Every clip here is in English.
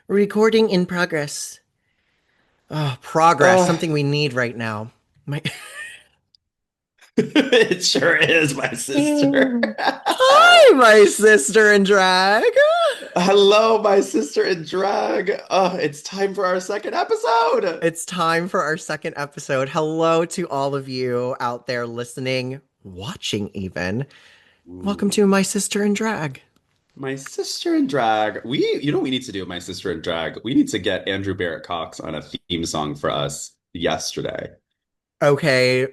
Recording in progress. Oh, progress, Oh, something we need right now. My it sure is, my sister. Hi, my sister in drag. Hello, my sister in drag. Oh, it's time for our second episode. It's time for our second episode. Hello to all of you out there listening, watching even. Welcome Ooh, to my sister in drag. my sister in drag. You know what we need to do, my sister in drag? We need to get Andrew Barrett Cox on a theme song for us yesterday. Okay,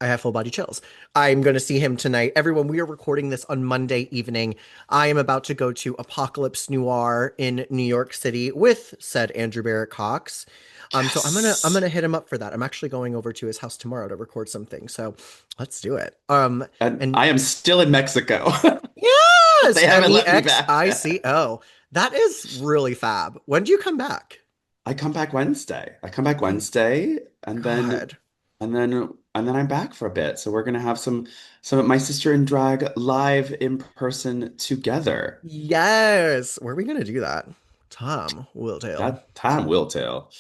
I have full body chills. I'm going to see him tonight. Everyone, we are recording this on Monday evening. I am about to go to Apocalypse Noir in New York City with said Andrew Barrett Cox. So I'm gonna Yes. hit him up for that. I'm actually going over to his house tomorrow to record something. So let's do it. And And I am still in Mexico. yes, They haven't let me back yet. MEXICO. That is really fab. When do you come back? I come back Wednesday. I come back Oh Wednesday, and then God. I'm back for a bit. So we're gonna have some of my sister in drag live in person together. Yes. Where are we gonna do that? Tom Willtail. That time will tell.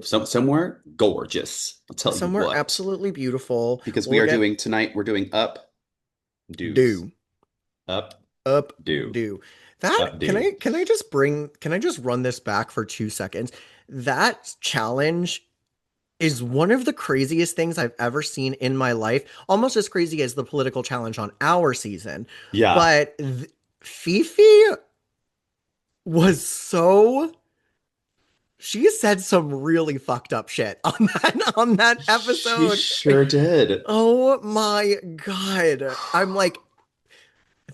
Somewhere gorgeous. I'll tell you Somewhere what. absolutely beautiful. Because we We'll are get doing tonight, we're doing up do's. do Up up do. do. That Up do. can I just run this back for 2 seconds? That challenge is one of the craziest things I've ever seen in my life. Almost as crazy as the political challenge on our season. Yeah. But Fifi was so she said some really fucked up shit on that She episode. sure did. Oh my God. I'm like,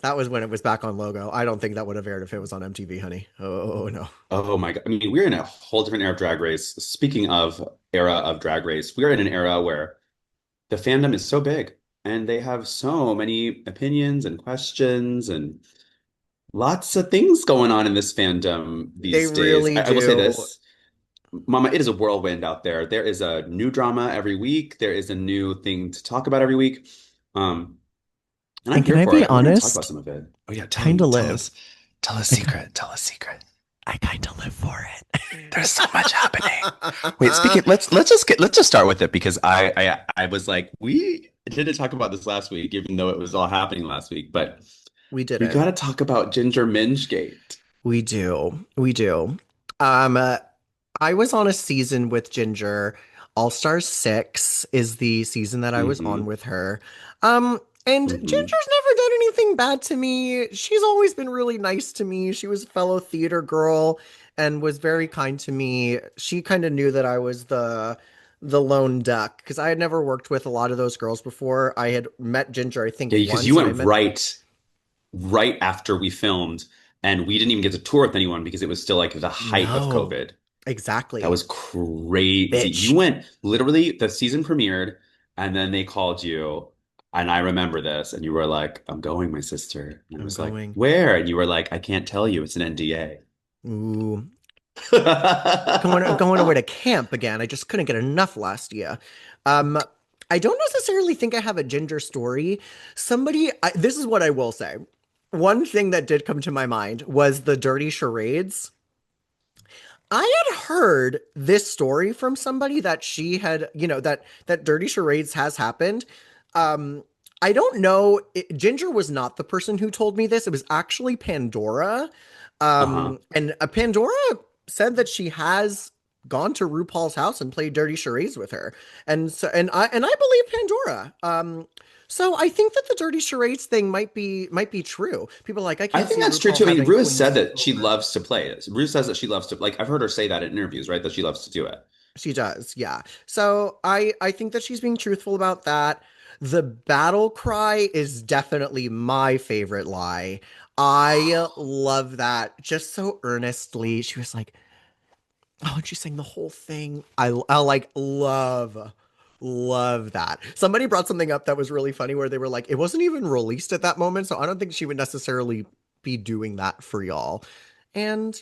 that was when it was back on Logo. I don't think that would have aired if it was on MTV, honey. Oh no. Oh my God. I mean, we're in a whole different era of Drag Race. Speaking of era of Drag Race, we're in an era where the fandom is so big and they have so many opinions and questions and lots of things going on in this fandom They these days. really I will say do. this, Mama, it is a whirlwind out there. There is a new drama every week. There is a new thing to talk about every week. Um, and I'm And can here I for be it. And we're going to talk about honest? some of it. Oh yeah, Kind of tell live. us, tell us I, ki- secret, tell us secret. I kind of live for There's so much happening. Wait, it. speaking, let's just start with it because I was like, we didn't talk about this last week, even though it was all happening last week, but We we got didn't. to talk about Ginger Minjgate. We do. We do. Um, uh, I was on a season with Ginger. All Star 6 is the season that I was on Hmm. with her. And Ginger's Hmm. never done anything bad to me. She's always been really nice to me. She was a fellow theater girl and was very kind to me. She kind of knew that I was the lone duck because I had never worked with a lot of those girls before. I had met Ginger, I think, Yeah, because you once, and I went met right after we filmed, and we didn't even get to tour with anyone because it was still like the height of no, COVID. That exactly, was crazy. You bitch. went literally, the season premiered, and then they called you. And I remember this, and you were like, I'm going, my sister. And I I'm was like, going. where? And you were like, I can't tell you. It's an NDA. Ooh, going away to camp again. I just couldn't get enough last year. Um, I don't necessarily think I have a Ginger story. This is what I will say. One thing that did come to my mind was the dirty charades. I had heard this story from somebody that she had, that dirty charades has happened. Um, I don't know. Ginger was not the person who told me this. It was actually Pandora. Uh-huh. And Pandora said that she has gone to RuPaul's house and played dirty charades with her. And I believe Pandora. So I think that the dirty charades thing might be true. People are like, I I can't think see that's true RuPaul too. I mean, having Rue has queen said that she sleepovers. loves to play it. Rue says that she loves to, like, I've heard her say that in interviews, right? That she loves to do it. She does, yeah. So I think that she's being truthful about that. The battle cry is definitely my favorite lie. I love that just so earnestly. She was like, oh, and she sang the whole thing. I like love that. Somebody brought something up that was really funny where they were like, it wasn't even released at that moment, so I don't think she would necessarily be doing that for y'all. And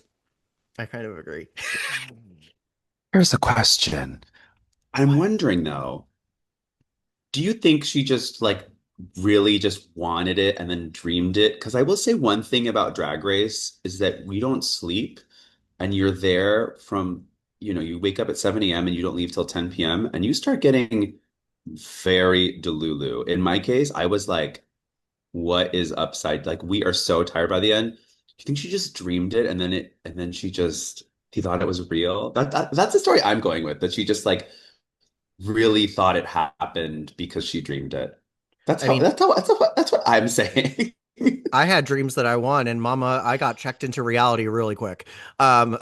I kind of agree. Here's a question. I'm What? wondering though, do you think she just like really just wanted it and then dreamed it? Because I will say one thing about Drag Race is that we don't sleep. and you're there from, you wake up at 7 a.m. and you don't leave till 10 p.m. and you start getting very delulu. In my case, I was like, what is upside? Like we are so tired by the end. Do you think she just dreamed it and then she thought it was real? That's the story I'm going with, that she just like really thought it happened because she dreamed it. I mean, That's what I'm saying. I had dreams that I won, and mama, I got checked into reality really quick. Um,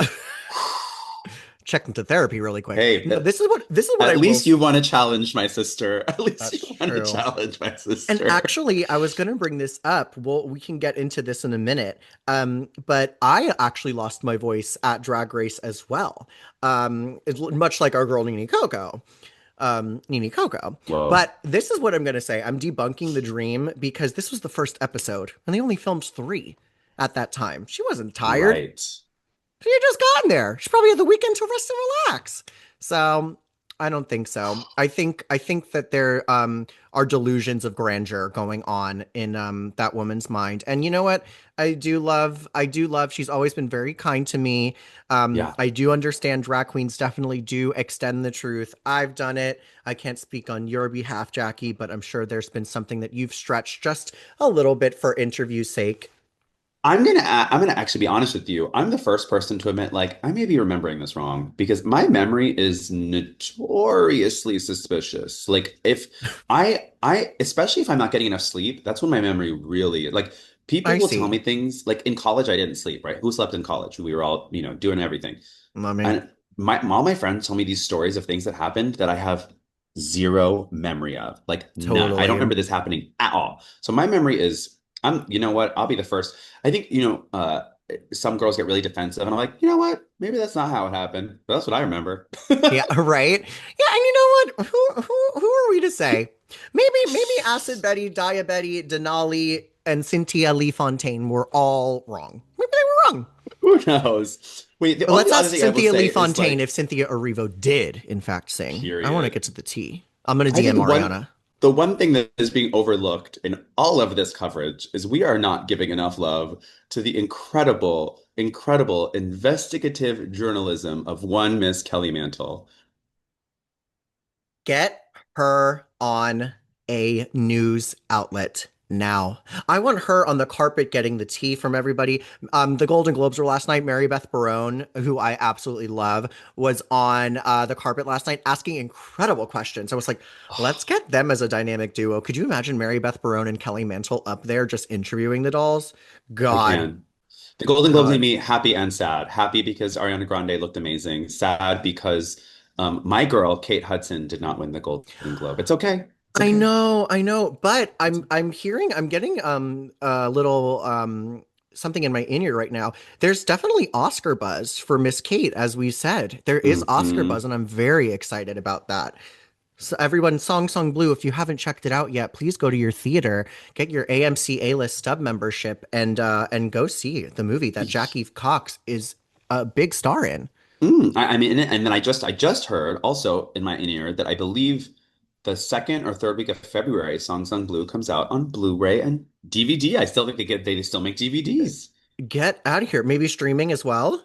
checked into therapy really quick. Hey, No, this is what I at will. least you want to challenge my sister. At least That's you want to true. challenge my And sister. actually, I was going to bring this up. Well, we can get into this in a minute. But I actually lost my voice at Drag Race as well. It's much like our girl Nini Coco. Whoa. But this is what I'm going to say. I'm debunking the dream because this was the first episode, and they only filmed three at that time. She wasn't tired. Right. She had just gotten there. She probably had the weekend to rest and relax. So I don't think so. I think that there are delusions of grandeur going on in that woman's mind. And you know what? I do love she's always been very kind to me. Yeah. I do understand drag queens definitely do extend the truth. I've done it. I can't speak on your behalf, Jackie, but I'm sure there's been something that you've stretched just a little bit for interview's sake. I'm gonna actually be honest with you. I'm the first person to admit, like, I may be remembering this wrong because my memory is notoriously suspicious. Like, if especially if I'm not getting enough sleep, that's when my memory really, like, people I will tell see. me things. Like in college, I didn't sleep, right? Who slept in college? We were all, doing everything. Mommy. And all my friends tell me these stories of things that happened that I have zero memory of. Like none. I don't Totally. remember this happening at all. So my memory is, you know what? I'll be the first. I think, some girls get really defensive and I'm like, you know what? Maybe that's not how it happened. But that's what I remember. Yeah, right. Yeah, and you know what? Who are we to say? Maybe Acid Betty, Dia Betty, Denali, and Cynthia Lee Fontaine were all wrong. Maybe they were wrong. Who knows? Wait, the But let's only other ask thing I will Cynthia say Lee is Fontaine like, if Cynthia Erivo did, in fact, sing. I want to get period. to the T. I'm gonna I DM think Mariana. the one thing that is being overlooked in all of this coverage is we are not giving enough love to the incredible investigative journalism of one Miss Kelly Mantle. Get her on a news outlet now. I want her on the carpet getting the tea from everybody. The Golden Globes were last night. Mary Beth Barone, who I absolutely love, was on the carpet last night asking incredible questions. I was like, let's get them as a dynamic duo. Could you imagine Mary Beth Barone and Kelly Mantle up there just interviewing the dolls? I God, can. The Golden Globes made God. me happy and sad. Happy because Ariana Grande looked amazing. Sad because my girl, Kate Hudson, did not win the Golden Globe. It's okay. It's okay. I know, but I'm getting a little something in my in-ear right now. There's definitely Oscar buzz for Miss Kate, as we said. There is Oscar Hmm. buzz, and I'm very excited about that. So everyone, Song Blue, if you haven't checked it out yet, please go to your theater, get your AMC A-list stub membership, and go see the movie that Jackie Cox is a big star in. I mean, and then I just heard also in my in-ear that I believe the second or third week of February, Song Sung Blue comes out on Blu-ray and DVD. I still think they still make DVDs. Get out of here. Maybe streaming as well.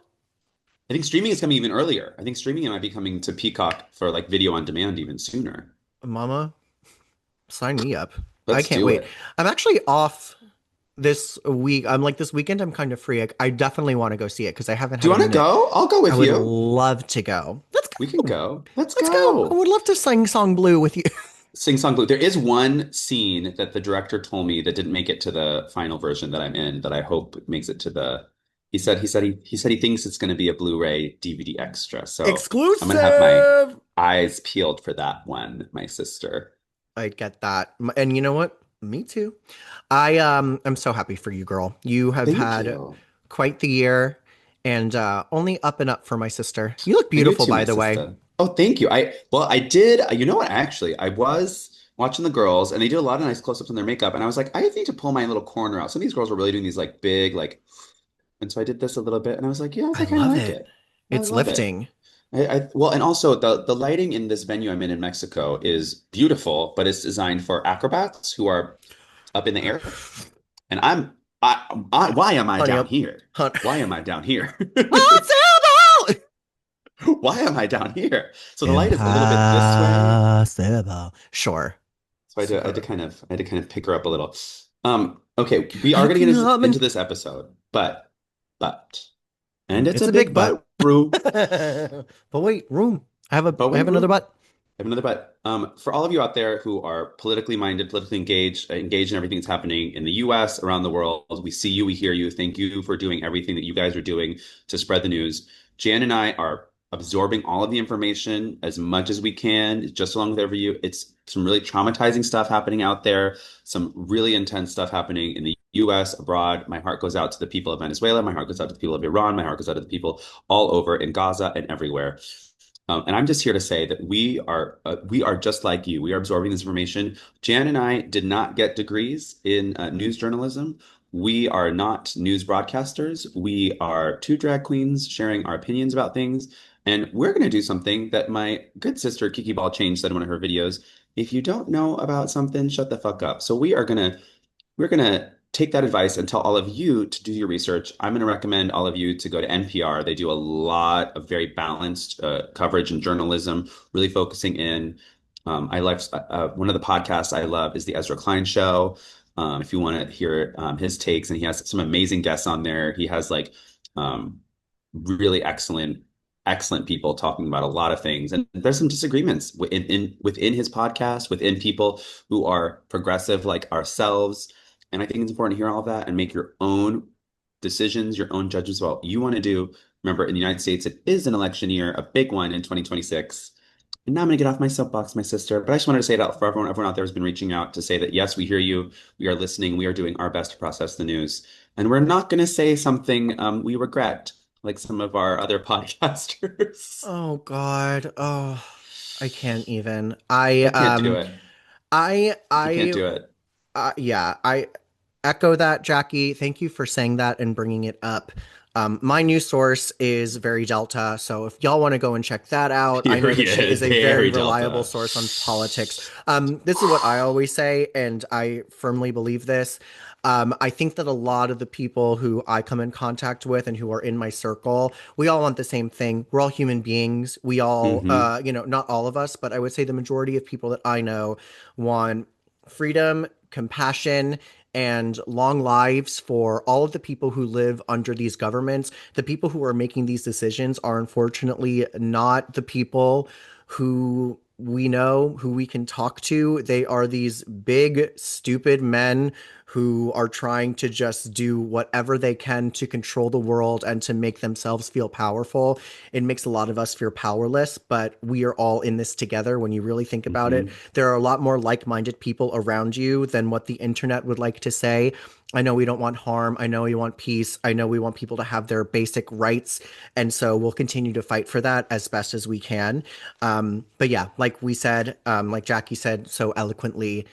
I think streaming is coming even earlier. I think streaming might be coming to Peacock for like video on demand even sooner. Mama, sign me up. I Let's can't do wait. it. I'm actually off this week. I'm like this weekend. I'm kind of free. I definitely want to go see it because I haven't Do had you a want to minute. go? I'll go I with would you. love to go. Let's We can go. go. Let's Let's go. I go. would love to sing Song Blue with you. Sing Song Blue. There is one scene that the director told me that didn't make it to the final version that I'm in that I hope makes it to the. He said he thinks it's going to be a Blu-ray DVD extra. So I'm going to have my Exclusive. eyes peeled for that one, my sister. I get that. And you know what? Me too. I'm so happy for you, girl. You have Thank had you. quite the year and only up and up for my sister. You look And you beautiful, too, by my the way. sister. Oh, thank you. I did. You know what? Actually, I was watching the girls, and they did a lot of nice close-ups on their makeup, and I was like, I need to pull my little corner out. Some of these girls were really doing these like big, like, and so I did this a little bit, and I was like, yeah, I I think I kind of love like it. it. I It's love it. lifting. Well, and also the lighting in this venue I'm in Mexico is beautiful, but it's designed for acrobats who are up in the air, and why am I Honey down up. here? Hun- Why am I down here? What's up? Why am I down here? So the light is a little bit this way. Impossible. Sure. So I had to Sure. kind of pick her up a little. Okay, we are I going to can get hum. into this episode, but, and it's It's a a big big butt. but, Rue. But wait, room. But I have wait, another Rue. butt. I have another bet. For all of you out there who are politically minded, politically engaged in everything that's happening in the US, around the world, we see you, we hear you. Thank you for doing everything that you guys are doing to spread the news. Jan and I are absorbing all of the information as much as we can, just along with every you. It's some really traumatizing stuff happening out there, some really intense stuff happening in the US, abroad. My heart goes out to the people of Venezuela. My heart goes out to the people of Iran. My heart goes out to the people all over in Gaza and everywhere. And I'm just here to say that we are just like you. We are absorbing this information. Jan and I did not get degrees in news journalism. We are not news broadcasters. We are two drag queens sharing our opinions about things. And we're going to do something that my good sister Kiki Ball Change said in one of her videos. If you don't know about something, shut the fuck up. So we're going to take that advice and tell all of you to do your research. I'm going to recommend all of you to go to NPR. They do a lot of very balanced coverage and journalism, really focusing in. I like one of the podcasts I love is the Ezra Klein Show. If you want to hear his takes, and he has some amazing guests on there. He has like really excellent people talking about a lot of things. And there's some disagreements within his podcast, within people who are progressive like ourselves. And I think it's important to hear all of that and make your own decisions, your own judgments about what you want to do. Remember, in the United States, it is an election year, a big one in 2026. And now I'm going to get off my soapbox, my sister. But I just wanted to say it out for everyone. Everyone out there has been reaching out to say that, yes, we hear you. We are listening. We are doing our best to process the news. And we're not going to say something we regret, like some of our other podcasters. Oh God. Oh, I can't even. I can't do it. I I can't I do it. yeah, I echo that, Jackie. Thank you for saying that and bringing it up. My news source is Very Delta, so if y'all want to go and check that out, I know that she Period. is a very Very reliable Delta. source on politics. This is what I always say, and I firmly believe this. I think that a lot of the people who I come in contact with and who are in my circle, we all want the same thing. We're all human beings. We all, Hmm. not all of us, but I would say the majority of people that I know want freedom, compassion, and long lives for all of the people who live under these governments. The people who are making these decisions are unfortunately not the people who we know, who we can talk to. They are these big, stupid men who are trying to just do whatever they can to control the world and to make themselves feel powerful. It makes a lot of us feel powerless, but we are all in this together when you really think about it. Hmm. There are a lot more like-minded people around you than what the internet would like to say. I know we don't want harm. I know we want peace. I know we want people to have their basic rights. And so we'll continue to fight for that as best as we can. But yeah, like we said, like Jackie said so eloquently,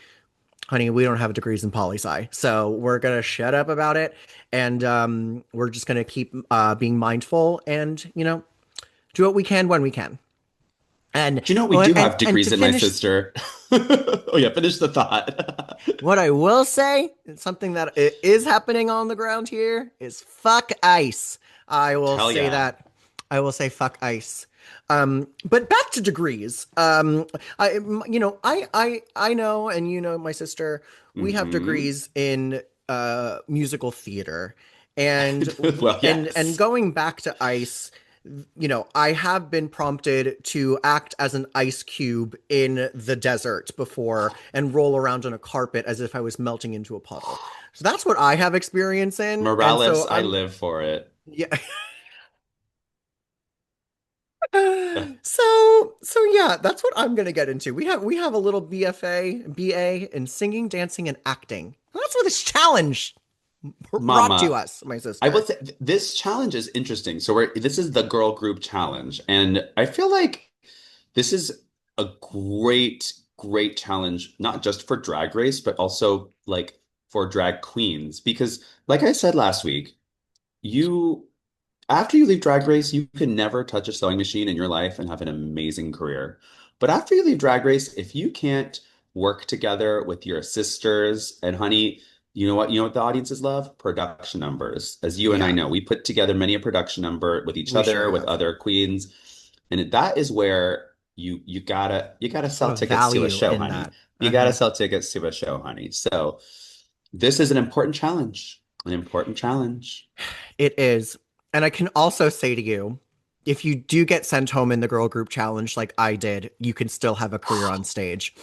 honey, we don't have degrees in poli sci. So we're going to shut up about it. And we're just going to keep being mindful and, do what we can when we can. And Do you know what we oh, do and have and to degrees in, my finish, sister? Oh yeah, finish the thought. what I will say, something that is happening on the ground here is fuck ICE. I will Hell say yeah. that. I will say fuck ICE. But back to degrees. I know, and my sister, we have Hmm. degrees in musical theater, and Well, and yes. going back to ICE, I have been prompted to act as an ice cube in the desert before and roll around on a carpet as if I was melting into a puddle. So that's what I have experience in. And so Morales, I I'm, live for it. yeah. So yeah, that's what I'm gonna get into. We have a little BFA, BA in singing, dancing, and acting. That's what this challenge brought to Mama, us, my I will sister. say this challenge is interesting. So this is the girl group challenge, and I feel like this is a great challenge, not just for Drag Race, but also like for drag queens. Because, like I said last week, you after you leave Drag Race, you can never touch a sewing machine in your life and have an amazing career. But after you leave Drag Race, if you can't work together with your sisters and honey, you know what the audiences love? Production numbers. As you and I Yeah, know, we put together many a production number with each we sure other, with have. other queens. that is where you gotta There's a lot sell of tickets to a value show, in honey. that. You gotta sell tickets to a show, honey. So this is an important challenge. An important challenge. It is. And I can also say to you, if you do get sent home in the girl group challenge like I did, you can still have a career on stage.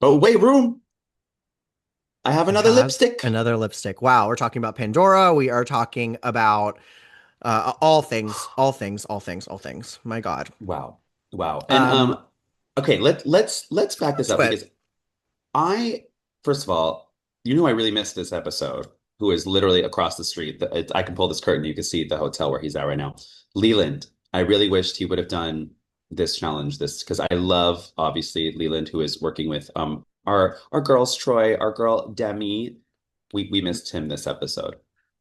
Oh, wait, room. I have I another have lipstick. another lipstick. Wow, we're talking about Pandora. We are talking about all things, all things, all things, all things. My God. Wow. Wow. And Um, okay, let's back this up to it. because I first of all, you know I really missed this episode, who is literally across the street. I can pull this curtain, you can see the hotel where he's at right now. Leland. I really wished he would have done this challenge, this because I love obviously Leland, who is working with our girls, Troy, our girl Demi. We missed him this episode.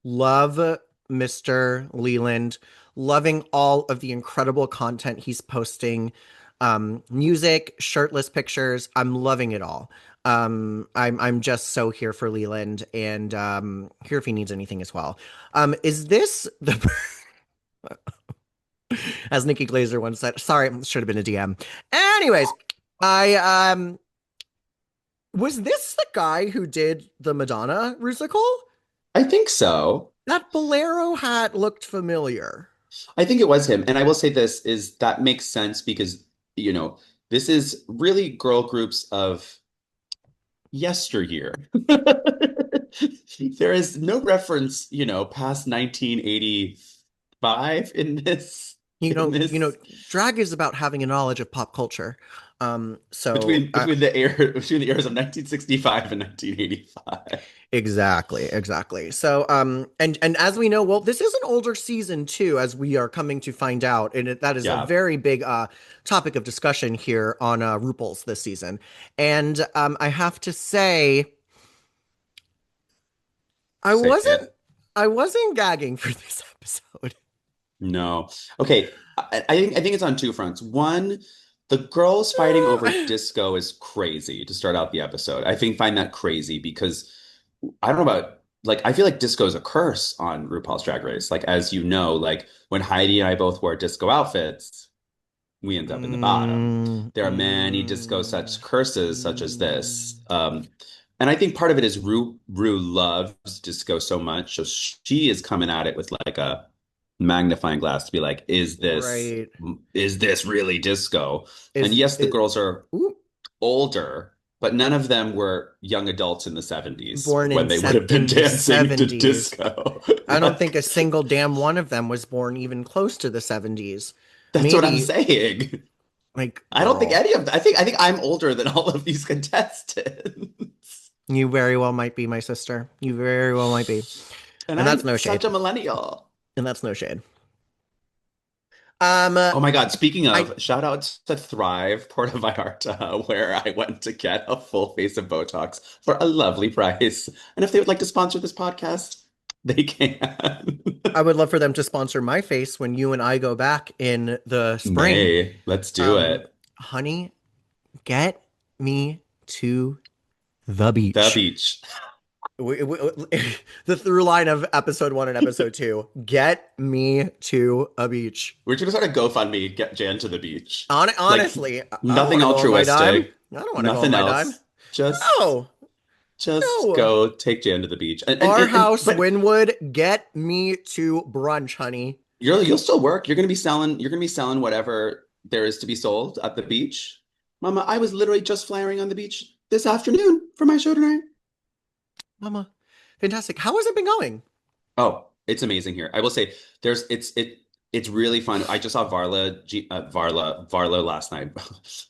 Love Mr. Leland, loving all of the incredible content he's posting. Music, shirtless pictures. I'm loving it all. I'm just so here for Leland and here if he needs anything as well. Is this the as Nikki Glazer once said, sorry, it should have been a DM. Anyways, I was this the guy who did the Madonna musical? I think so. That bolero hat looked familiar. I think it was him. And I will say this is that makes sense because, you know, this is really girl groups of yesteryear. There is no reference, past 1985 in You know, this drag is about having a knowledge of pop culture. So between the eras of 1965 and 1985. exactly. So and as we know, well, this is an older season too, as we are coming to find out, and that is a Yeah, very big topic of discussion here on RuPaul's this season. And I have to say, I say wasn't it. I wasn't gagging for this episode. No. Okay, I think it's on two fronts. One, the girls fighting over disco is crazy to start out the episode. Find that crazy because I don't know about like I feel like disco is a curse on RuPaul's Drag Race. Like as you know, like when Heidi and I both wore disco outfits, we end up in the bottom. Mm, There are many disco mm, such curses such as mm. this. And I think part of it is Ru loves disco so much, so she is coming at it with like a magnifying glass to be like, Right. is this really disco? And Is yes, the it girls are ooh, older, but none of them were young adults in the 70s born when they would have been in the dancing to 70s? disco. I don't think a Like, single damn one of them was born even close to the 70s. that's what I'm Maybe saying. like I don't think girl, any of them, I think I'm older than all of these contestants. you very well might be my sister. You very well might be. And And that's I'm no such shade. a millennial. And that's no shade. Um Oh my God, speaking I of, shout out to Thrive Puerto Vallarta, where I went to get a full face of Botox for a lovely price. And if they would like to sponsor this podcast, they can. I would love for them to sponsor my face when you and I go back in the spring. May, let's do Um it. honey, get me to the The beach. beach. we, the through line of episode 1 and episode 2, get me to a beach. We're just gonna start a GoFundMe, get Jan to the beach. Like Honestly, I don't want nothing to go on my dime. altruistic, I don't want to go on nothing my dime. else. Just No, just no. go take Jan to the beach. Our house, But Winwood, get me to brunch, honey. you'll still work. You're gonna be selling whatever there is to be sold at the beach. Mama, I was literally just flaring on the beach this afternoon for my show tonight. Mama, fantastic. How has it been going? Oh, it's amazing here. I will say it's really fun. I just saw Varla last night.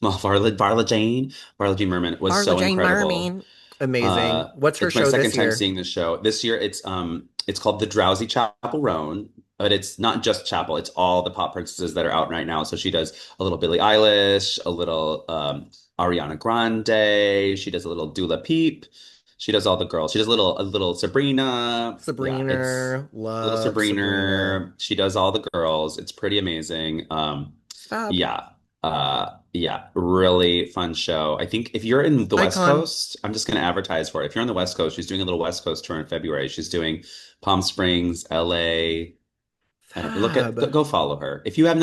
Well, Varla Jean Merman was Marla so Jane incredible. Mermaid. Amazing. What's her It's my show second this time year? seeing this show. This year it's called The Drowsy Chaperone, but it's not just Chapel, it's all the pop princesses that are out right now. So she does a little Billie Eilish, a little Ariana Grande, she does a little Dula Peep, she does all the girls. She does a little Sabrina. Yeah, it's Sabrina. a little Love Sabrina. Sabrina. She does all the girls. It's pretty amazing. Fab. Yeah. Yeah, really fun show. I think if you're in the West Icon. Coast, I'm just gonna advertise for it. If you're on the West Coast, she's doing a little West Coast tour in February. She's doing Palm Springs, LA. And Fab. go follow her. If you have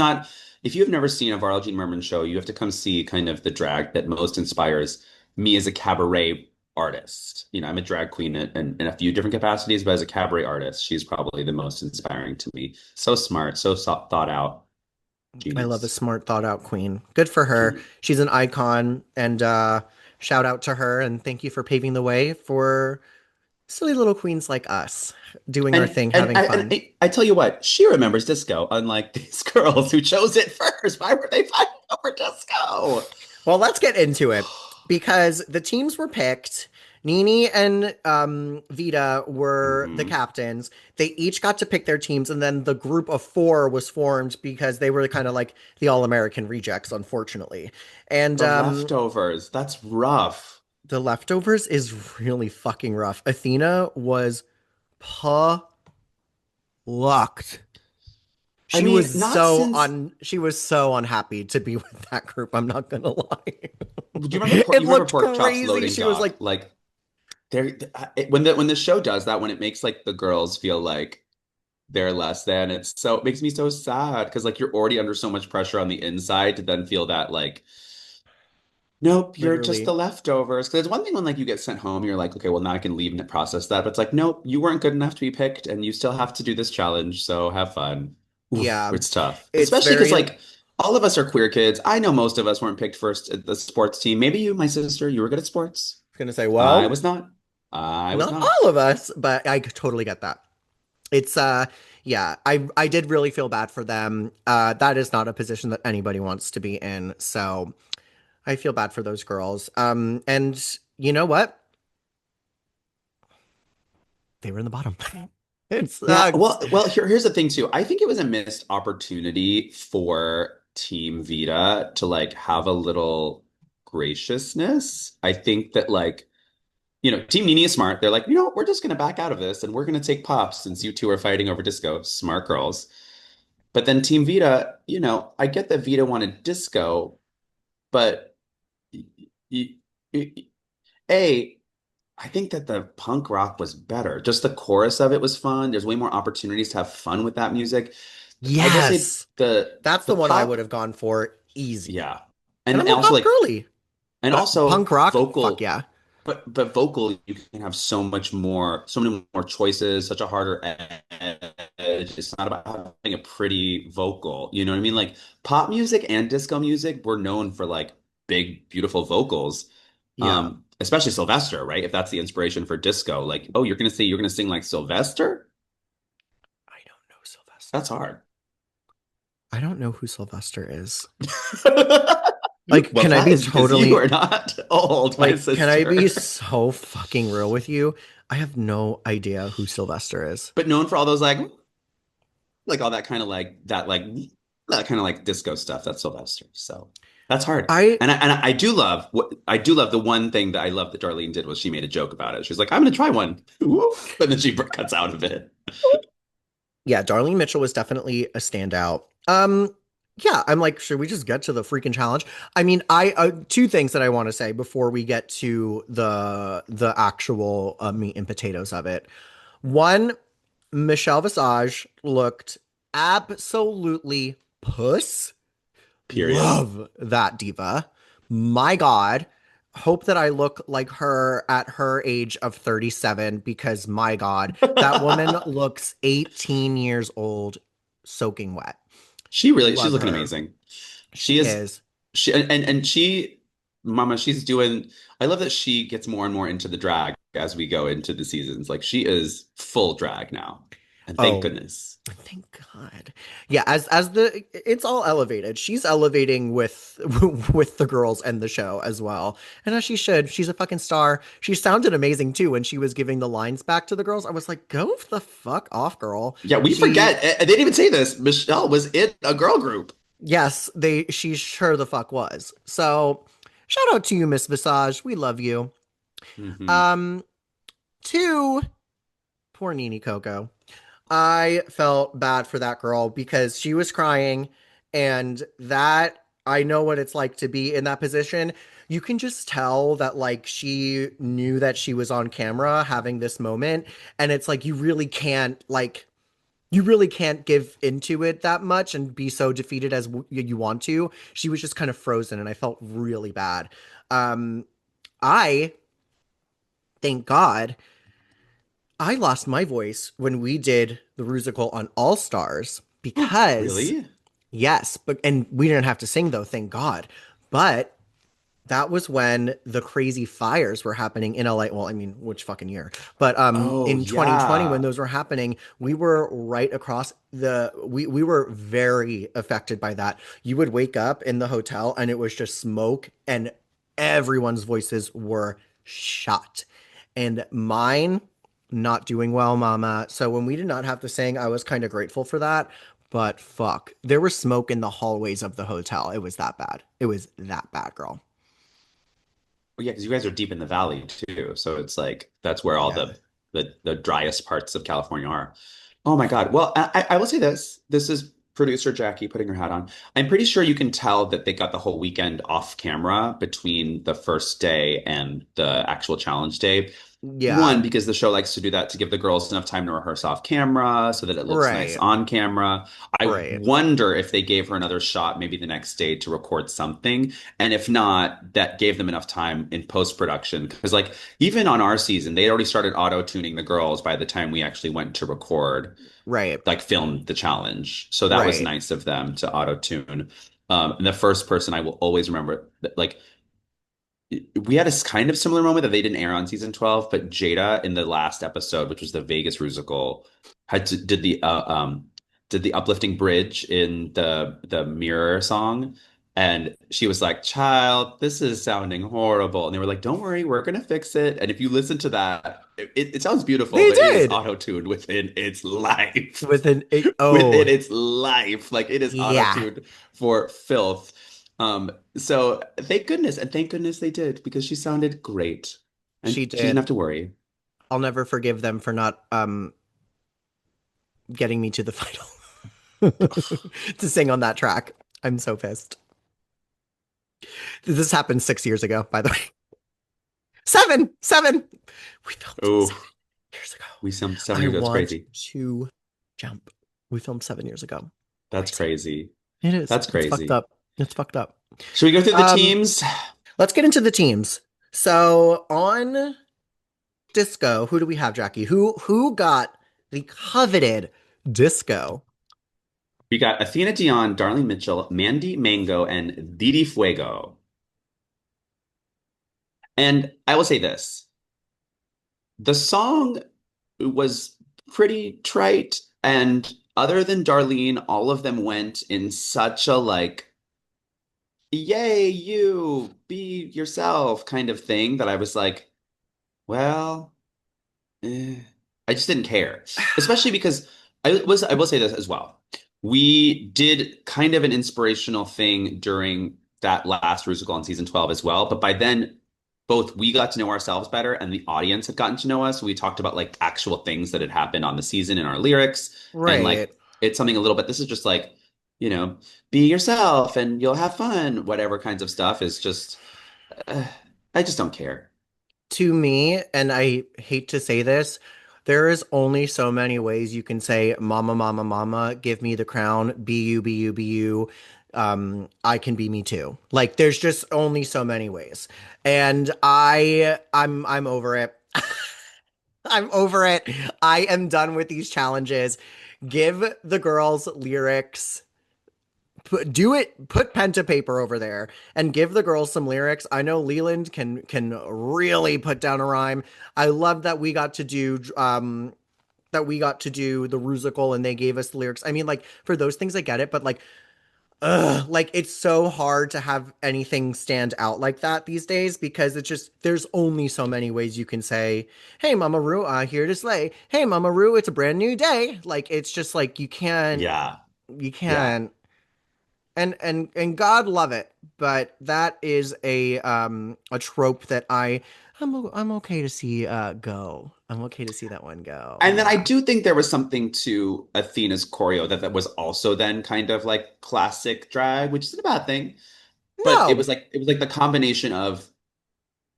never seen a Varl Jean Merman show, you have to come see kind of the drag that most inspires me as a cabaret artist. You know, I'm a drag queen in a few different capacities, but as a cabaret artist, she's probably the most inspiring to me. So smart, thought out, I love a genius, smart, thought out queen. Good for her. genius. She's an icon, and shout out to her, and thank you for paving the way for silly little queens like us doing our thing, having And fun. I tell you what, she remembers disco, unlike these girls who chose it first. Why were they fighting over disco? Well, let's get into it because the teams were picked. Nini and Vita were the Hmm. captains. They each got to pick their teams, and then the group of four was formed because they were kind of like the All American rejects, unfortunately. And The leftovers, that's rough. the leftovers is really fucking rough. Athena was plucked. I She mean, was not so since. she was so unhappy to be with that group. I'm not gonna lie. Do you remember It you remember looked Pork Chop's crazy. loading She was dock? like, Like when the show does that, when it makes like the girls feel like they're less than, it makes me so sad because like you're already under so much pressure on the inside to then feel that like nope, you're just literally, the leftovers. Because it's one thing when like you get sent home, you're like, okay, well now I can leave and process that. But it's like, nope, you weren't good enough to be picked, and you still have to do this challenge. So have fun. Oof, yeah. it's tough, It's especially because very like all of us are queer kids. I know most of us weren't picked first at the sports team. Maybe you, my sister, you were good at sports. gonna say, I well, was not. I was not not. all of us, but I totally get that. It's yeah, I did really feel bad for them. That is not a position that anybody wants to be in. So I feel bad for those girls. And you know what? They were in the bottom. It Yeah, sucks. here's the thing too. I think it was a missed opportunity for Team Vita to like have a little graciousness. I think that like, Team Nini is smart. They're like, we're just gonna back out of this and we're gonna take pops since you two are fighting over disco. Smart girls. But then Team Vita, I get that Vita wanted disco, but y y y A, I think that the punk rock was better. Just the chorus of it was fun. There's way more opportunities to have fun with that music. I will say Yes. That's the the one I would pop, have gone for easy. yeah. And And I'm and a also pop like girly. and But punk also rock, fuck vocal, yeah. but vocal you can have so many more choices, such a harder edge. It's not about having a pretty vocal. You know what I mean? Like pop music and disco music were known for like big, beautiful vocals. Yeah. Especially Sylvester, right? If that's the inspiration for disco, like, oh, you're gonna sing like Sylvester? I don't know Sylvester. That's hard. I don't know who Sylvester is. Like, Well, can I that be is because you totally are not old, my can I be sister. so fucking real with you? I have no idea who Sylvester is. But known for all those like all that kind of like that kind of like disco stuff. That's Sylvester. So that's hard. I And I do love what I do love the one thing that I love that Darlene did was she made a joke about it. She's like, I'm gonna try one. And then she cuts out of it. Yeah, Darlene Mitchell was definitely a standout. Yeah, I'm like, should we just get to the freaking challenge? I mean, I two things that I want to say before we get to the actual meat and potatoes of it. One, Michelle Visage looked absolutely puss. Period. Love that diva. My God. Hope that I look like her at her age of 37 because my God, that woman looks 18 years old, soaking wet. She's Love looking her. amazing. She She is is. she and she Mama, she's doing I love that she gets more and more into the drag as we go into the seasons. Like she is full drag now. And thank Oh, goodness. thank God. Yeah, as the it's all elevated. She's elevating with with the girls and the show as well. And as she should. She's a fucking star. She sounded amazing too when she was giving the lines back to the girls. I was like, "Go the fuck off, girl." Yeah, we She forget. They didn't even say this. Michelle was in a girl group. yes, she sure the fuck was. So, shout out to you, Miss Visage. We love you. Hmm. Um two, poor Nini Coco. I felt bad for that girl because she was crying, and that I know what it's like to be in that position. You can just tell that like she knew that she was on camera having this moment, and it's like you really can't like You really can't give into it that much and be so defeated as you want to. She was just kind of frozen, and I felt really bad. Um, I thank God I lost my voice when we did the musical on All Stars because Really? yes, but and we didn't have to sing though, thank God. But that was when the crazy fires were happening in LA. Well, I mean, which fucking year? But Oh, in 2020, when yeah. those were happening, we were right across the. We were very affected by that. You would wake up in the hotel, and it was just smoke, and everyone's voices were shot, and mine not doing well, mama. So when we did not have to sing, I was kind of grateful for that. But fuck, there was smoke in the hallways of the hotel. It was that bad. It was that bad, girl. Well, yeah, because you guys are deep in the valley too. So it's like that's where all Yeah. the driest parts of California are. Oh my God. Well, I will say this. This is producer Jackie putting her hat on. I'm pretty sure you can tell that they got the whole weekend off camera between the first day and the actual challenge day. Yeah. One, because the show likes to do that to give the girls enough time to rehearse off camera so that it looks nice Right. on camera. I Right. wonder if they gave her another shot maybe the next day to record something. And if not, that gave them enough time in post-production. Because, like, even on our season, they already started auto-tuning the girls by the time we actually went to record, Right. like, film the challenge. So that was Right. nice of them to auto-tune. And the first person I will always remember, like, we had a kind of similar moment that they didn't air on season 12, but Jada in the last episode, which was the Vegas Rusical, did the uplifting bridge in the Mirror song. And she was like, "Child, this is sounding horrible." And they were like, "Don't worry, we're gonna fix it." And if you listen to that, it sounds beautiful, They but it is did auto-tuned within its life. with an eight. Within Oh, its life. Like it is yeah, auto-tuned for filth. So thank goodness, and thank goodness they did because she sounded great, and she she didn't did. have to worry. I'll never forgive them for not getting me to the final to sing on that track. I'm so pissed. This happened 6 years ago, by the way. Seven, seven. We filmed Oh, 7 years ago. we some 7 years I ago. That's want crazy. to jump. We filmed 7 years ago. That's Crazy. crazy. It is. That's It's fucked crazy. up. It's fucked up. Should we go through the Um, teams? let's get into the teams. So on disco, who do we have, Jackie? Who got the coveted disco? We got Athena Dion, Darlene Mitchell, Mandy Mango, and Didi Fuego. And I will say this. The song was pretty trite, and other than Darlene, all of them went in such a like, yay, you be yourself kind of thing that I was like, well, I just didn't care. Especially because I will say this as well. We did kind of an inspirational thing during that last Rusical on season 12 as well, but by then both we got to know ourselves better and the audience had gotten to know us. We talked about like actual things that had happened on the season in our lyrics and Right. like it's something a little bit this is just like, you know, be yourself and you'll have fun, whatever kinds of stuff is just uh, I just don't care. To me, and I hate to say this, there is only so many ways you can say, "Mama, mama, mama, give me the crown. Be you, be you, be you. I can be me too." Like, there's just only so many ways, and I'm over it. I'm over it. I am done with these challenges. Give the girls lyrics. Do it. Put pen to paper over there and give the girls some lyrics. I know Leland can really put down a rhyme. I love that we got to do the Rusical and they gave us the lyrics. I mean, like for those things, I get it, but like it's so hard to have anything stand out like that these days because it's just there's only so many ways you can say, "Hey, Mama Ru, here to slay. Hey, Mama Ru, it's a brand new day." Like it's just like Yeah. you Yeah. can't, and God love it, but that is a trope that I'm okay to see go. I'm okay to see that one go. And then I Yeah. do think there was something to Athena's choreo that was also then kind of like classic drag, which isn't a bad thing. But No, it was like the combination of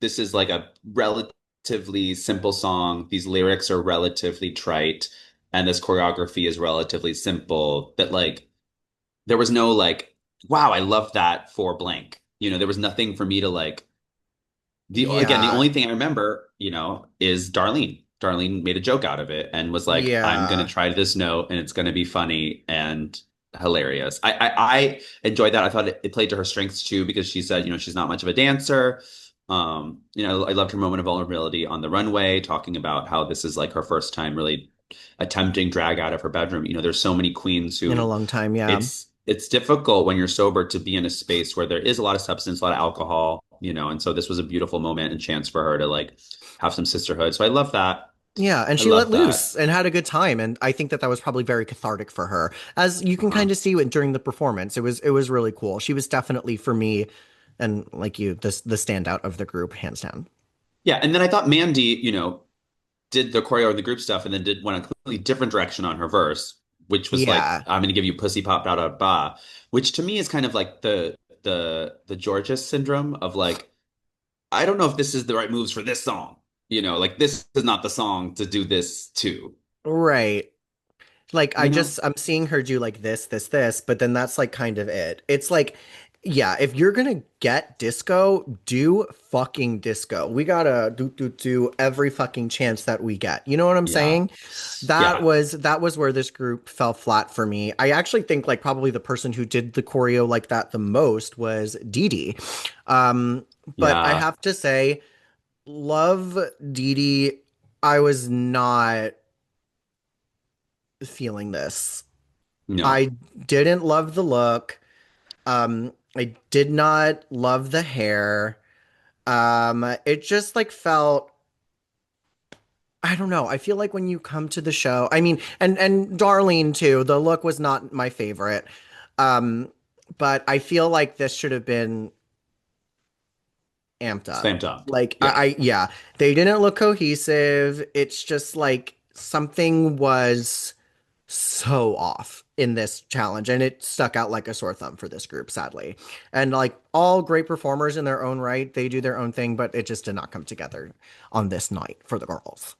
this is like a relatively simple song. These lyrics are relatively trite. and this choreography is relatively simple, that like there was no like, wow, I love that for blank. There was nothing for me to like. The Yeah. only thing I remember, is Darlene. Darlene made a joke out of it and was like, "I'm gonna Yeah. try this note, and it's gonna be funny and hilarious." I enjoyed that. I thought it played to her strengths too, because she said, she's not much of a dancer. I loved her moment of vulnerability on the runway, talking about how this is like her first time really attempting drag out of her bedroom. There's so many queens In a who long time, yeah. it's difficult when you're sober to be in a space where there is a lot of substance, a lot of alcohol, and so this was a beautiful moment and chance for her to like have some sisterhood. So I love that. Yeah, and I she let love that. loose and had a good time, and I think that that was probably very cathartic for her. As you can Uh-huh. kind of see it during the performance, it was really cool. She was definitely for me, and like you, the standout of the group, hands down. Yeah, and then I thought Mandy, did the choreo and the group stuff and then went a completely different direction on her verse, which was like, Yeah, I'm gonna give you pussy pop da da ba, which to me is kind of like the Georges syndrome of like, I don't know if this is the right moves for this song. Like this is not the song to do this to, right. Like you know? I'm seeing her do like this, but then that's like kind of it. It's like, yeah, if you're gonna get disco, do fucking disco. We gotta do every fucking chance that we get. You know what I'm Yeah. saying? That Yeah. was that was where this group fell flat for me. I actually think like probably the person who did the choreo like that the most was Dee Dee. Um, but I Yeah. have to say, love Dee Dee. I was not feeling this. No. I didn't love the look. I did not love the hair. It just like felt, I don't know. I feel like when you come to the show, I mean, and Darlene too, the look was not my favorite. Um, but I feel like this should have been amped up. Slammed up. Like Yeah. yeah, they didn't look cohesive. It's just like something was so off in this challenge and it stuck out like a sore thumb for this group, sadly. And like all great performers in their own right, they do their own thing, but it just did not come together on this night for the girls.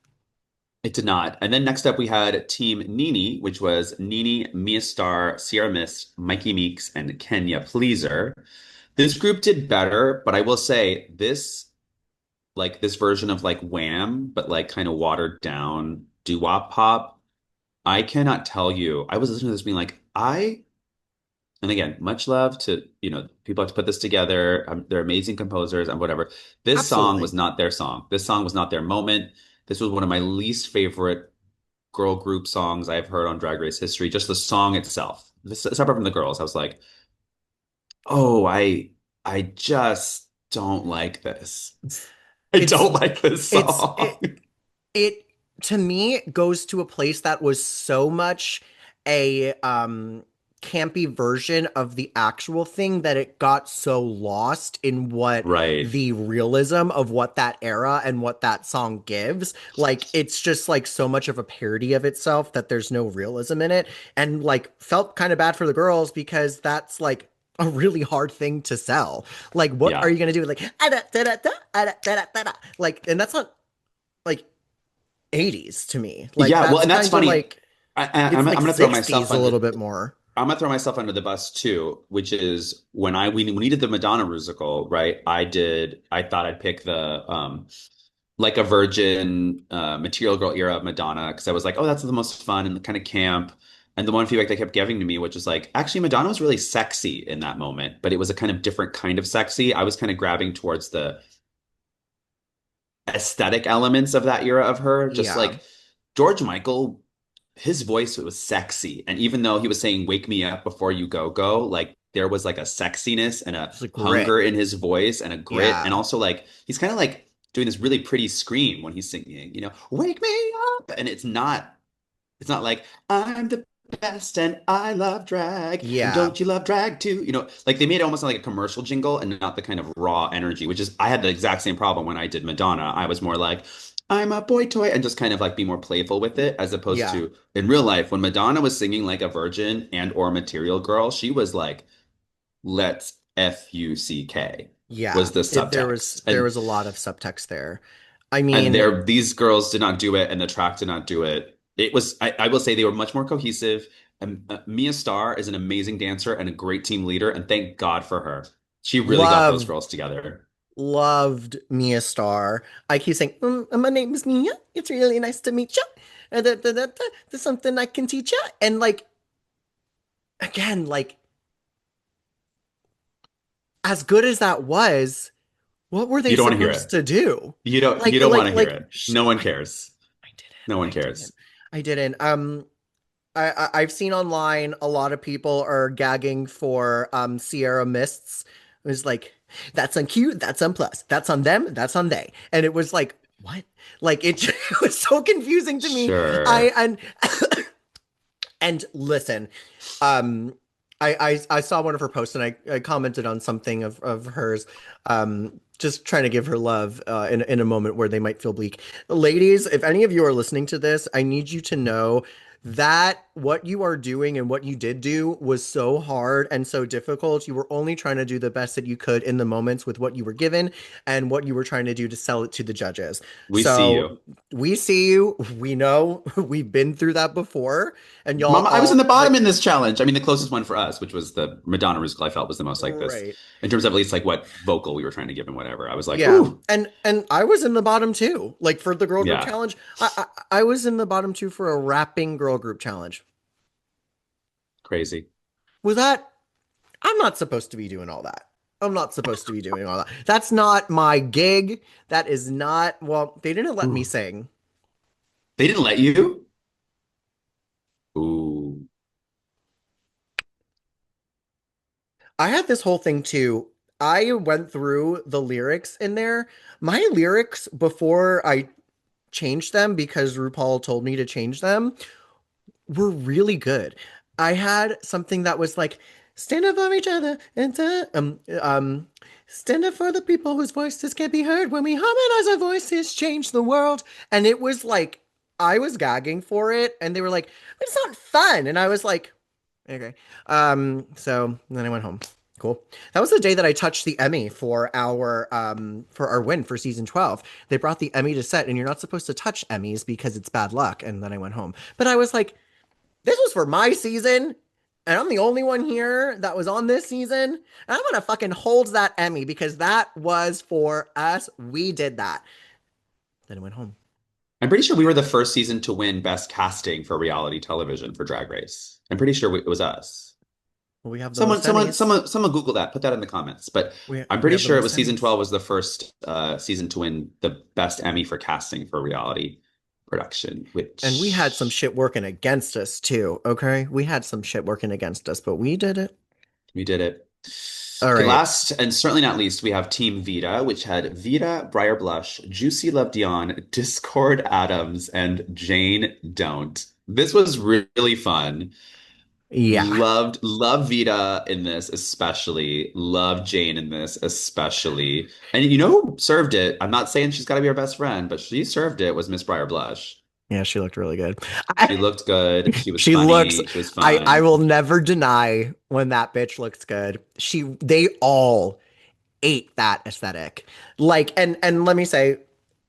It did not. And then next up we had Team Nini, which was Nini, Mia Star, Sierra Mist, Mikey Meeks, and Kenya Pleaser. This group did better, but I will say this version of like Wham, but like kind of watered down doo-wop pop. I cannot tell you. I was listening to this being like, and again, much love to, people have to put this together. They're amazing composers and whatever. This song Absolutely. was not their song. This song was not their moment. This was one of my least favorite girl group songs I've heard on Drag Race history. Just the song itself, separate from the girls, I was like, oh, I just don't like this. I It's don't like this it's song. it to me goes to a place that was so much a campy version of the actual thing that it got so lost in what Right. the realism of what that era and what that song gives. Like it's just like so much of a parody of itself that there's no realism in it, and like felt kind of bad for the girls because that's like a really hard thing to sell. Like, what are Yeah. you gonna do? Like, "Ah, da, da, da, ah, da, da, da, da." Like, and that's not like 80s to me. Like Yeah. Well, that's and that's kind of funny. like I'm it's like gonna throw myself 60s a under. little bit more. I'm gonna throw myself under the bus too, which is when we did the Madonna musical, right? I thought I'd pick the like a virgin Material Girl era of Madonna, because I was like, oh, that's the most fun and kind of camp. And the one feedback they kept giving to me, which is like, actually, Madonna was really sexy in that moment, but it was a kind of different kind of sexy. I was kind of grabbing towards the aesthetic elements of that era of her, just Yeah. like George Michael, his voice was sexy. And even though he was saying "Wake me up before you go go," like there was like a sexiness and a It's a grit. hunger in his voice and a grit. And Yeah. also like he's kind of like doing this really pretty scream when he's singing, "Wake me up." And it's not like I'm the best and I love drag and Yeah. don't you love drag too? Like they made it almost like a commercial jingle and not the kind of raw energy, which is I had the exact same problem when I did Madonna. I was more like I'm a boy toy and just kind of like be more playful with it, as opposed Yeah. to in real life when Madonna was singing like a virgin and or Material Girl, she was like, let's Fuck Yeah. was the There subtext. was And a lot of subtext there. I and mean, these girls did not do it and the track did not do it. It was, I will say they were much more cohesive. Mia Starr is an amazing dancer and a great team leader, and thank God for her. She really got those Love girls together. Loved Mia Star. I keep saying, my name is Mia. It's really nice to meet you. There's something I can teach you. And like, again, like, as good as that was, what were they You don't want to hear supposed it. to do? You don't want to hear it. Sh No one cares. I didn't. No one I didn't. cares. I didn't. I've seen online a lot of people are gagging for Sierra Mists. It was like, that's on Q, that's on Plus, that's on them, that's on they. And it was like, what? Like it, it was so confusing to me. I Sure. and listen, um I saw one of her posts and I commented on something of hers, just trying to give her love in a moment where they might feel bleak. Ladies, if any of you are listening to this, I need you to know that what you are doing and what you did do was so hard and so difficult. You were only trying to do the best that you could in the moments with what you were given and what you were trying to do to sell it to the judges. We see So you. we see you, we know, we've been through that before, and y'all Mama, I was in all the bottom like, in this challenge. I mean, the closest one for us, which was the Madonna musical, I felt was the most like this right. in terms of at least like what vocal we were trying to give and whatever. I was like, Yeah. ooh, And I was in the bottom too. Like for the girl group yeah, challenge, I was in the bottom two for a rapping girl group challenge. crazy. Was that I'm not supposed to be doing all that. I'm not supposed to be doing all that. That's not my gig. That is not, well, they didn't let me Ooh. sing. They didn't let you? Ooh. I had this whole thing too. I went through the lyrics in there. My lyrics before I changed them because RuPaul told me to change them were really good. I had something that was like, stand up for each other and stand up for the people whose voices can't be heard. When we harmonize our voices, change the world. And it was like, I was gagging for it, and they were like, it's not fun. And I was like, okay. So then I went home. Cool. That was the day that I touched the Emmy for our win for season 12. They brought the Emmy to set, and you're not supposed to touch Emmys because it's bad luck. And then I went home. But I was like, this was for my season, and I'm the only one here that was on this season. And I'm gonna fucking hold that Emmy because that was for us. We did that. Then I went home. I'm pretty sure we were the first season to win Best Casting for reality television for Drag Race. I'm pretty sure it was us. Well, we have the Someone, most someone, Emmys. someone, someone Google that. Put that in the comments. But I'm We pretty have the sure it most was season Emmys. 12 was the first season to win the best Emmy for casting for reality production, And we had some which shit working against us too, okay? We had some shit working against us, but we did it. we did it. All Okay, right. last and certainly not least, we have Team Vita, which had Vita, Briar Blush, Juicy Love Dion, Discord Adams, and Jane Don't. This was really fun. Yeah. Loved Vita in this especially. Loved Jane in this especially. And you know who served it? I'm not saying she's got to be our best friend, but she served it was Miss Briar Blush. Yeah, she looked really good. She looked good. She was She looks funny. She was I fun. will never deny when that bitch looks good. They all ate that aesthetic. Like and let me say,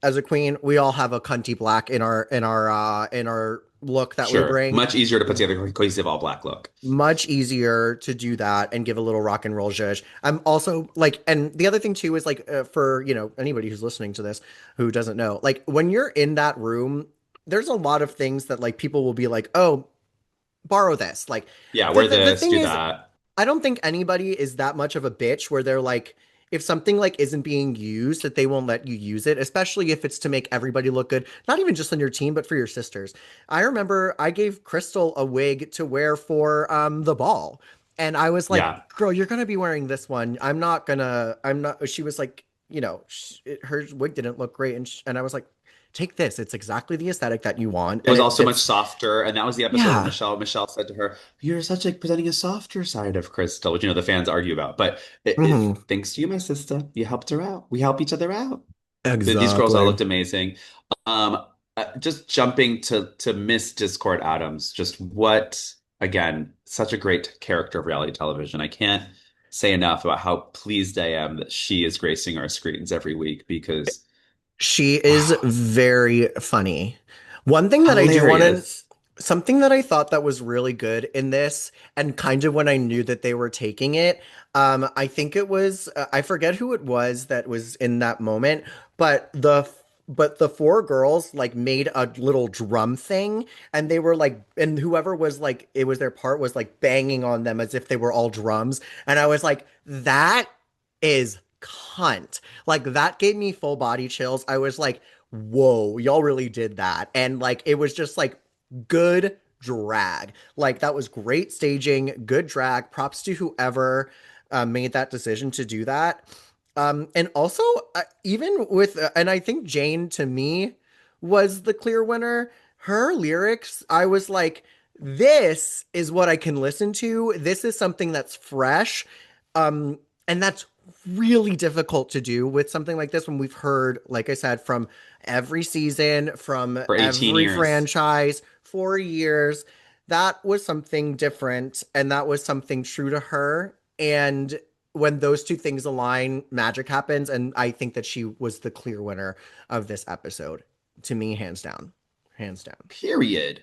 as a queen, we all have a cunty black in our look that we Sure. bring. Much easier to put together a cohesive all black look. Much easier to do that and give a little rock and roll zhuzh. I'm also like, and the other thing too is like, for anybody who's listening to this who doesn't know, like when you're in that room, there's a lot of things that like people will be like, oh, borrow this. Like Yeah, wear the this, thing do is, that. I don't think anybody is that much of a bitch where they're like, if something like isn't being used, that they won't let you use it, especially if it's to make everybody look good, not even just on your team, but for your sisters. I remember I gave Crystal a wig to wear for the ball. And I was like, Yeah. girl, you're gonna be wearing this one. I'm not. She was like, her wig didn't look great, and I was like, take this. It's exactly the aesthetic that you want, It and was it also much fits. softer. And that was the episode where Yeah. Michelle said to her, "You're such like presenting a softer side of Crystal," which the fans argue about. But Hmm. thanks to you, my sister, you helped her out. We help each other out. These girls all Exactly. looked amazing. Um, just jumping to Miss Discord Adams, just what again, such a great character of reality television. I can't say enough about how pleased I am that she is gracing our screens every week because She is wow. very funny. One thing that I do want to, Hilarious. something that I thought that was really good in this, and kind of when I knew that they were taking it, I think it was, I forget who it was that was in that moment, but the four girls like made a little drum thing, and they were like, and whoever was like, it was their part was like banging on them as if they were all drums, and I was like, that is cunt. Like that gave me full body chills. I was like, whoa, y'all really did that. And like it was just like good drag. Like that was great staging, good drag. Props to whoever made that decision to do that. And also, even with, and I think Jane to me was the clear winner. Her lyrics, I was like, this is what I can listen to. This is something that's fresh. Um, and that's really difficult to do with something like this when we've heard, like I said, from every season, from For 18 every years. franchise for years. That was something different and that was something true to her. And when those two things align, magic happens. And I think that she was the clear winner of this episode. To me, hands down. Hands down. Period.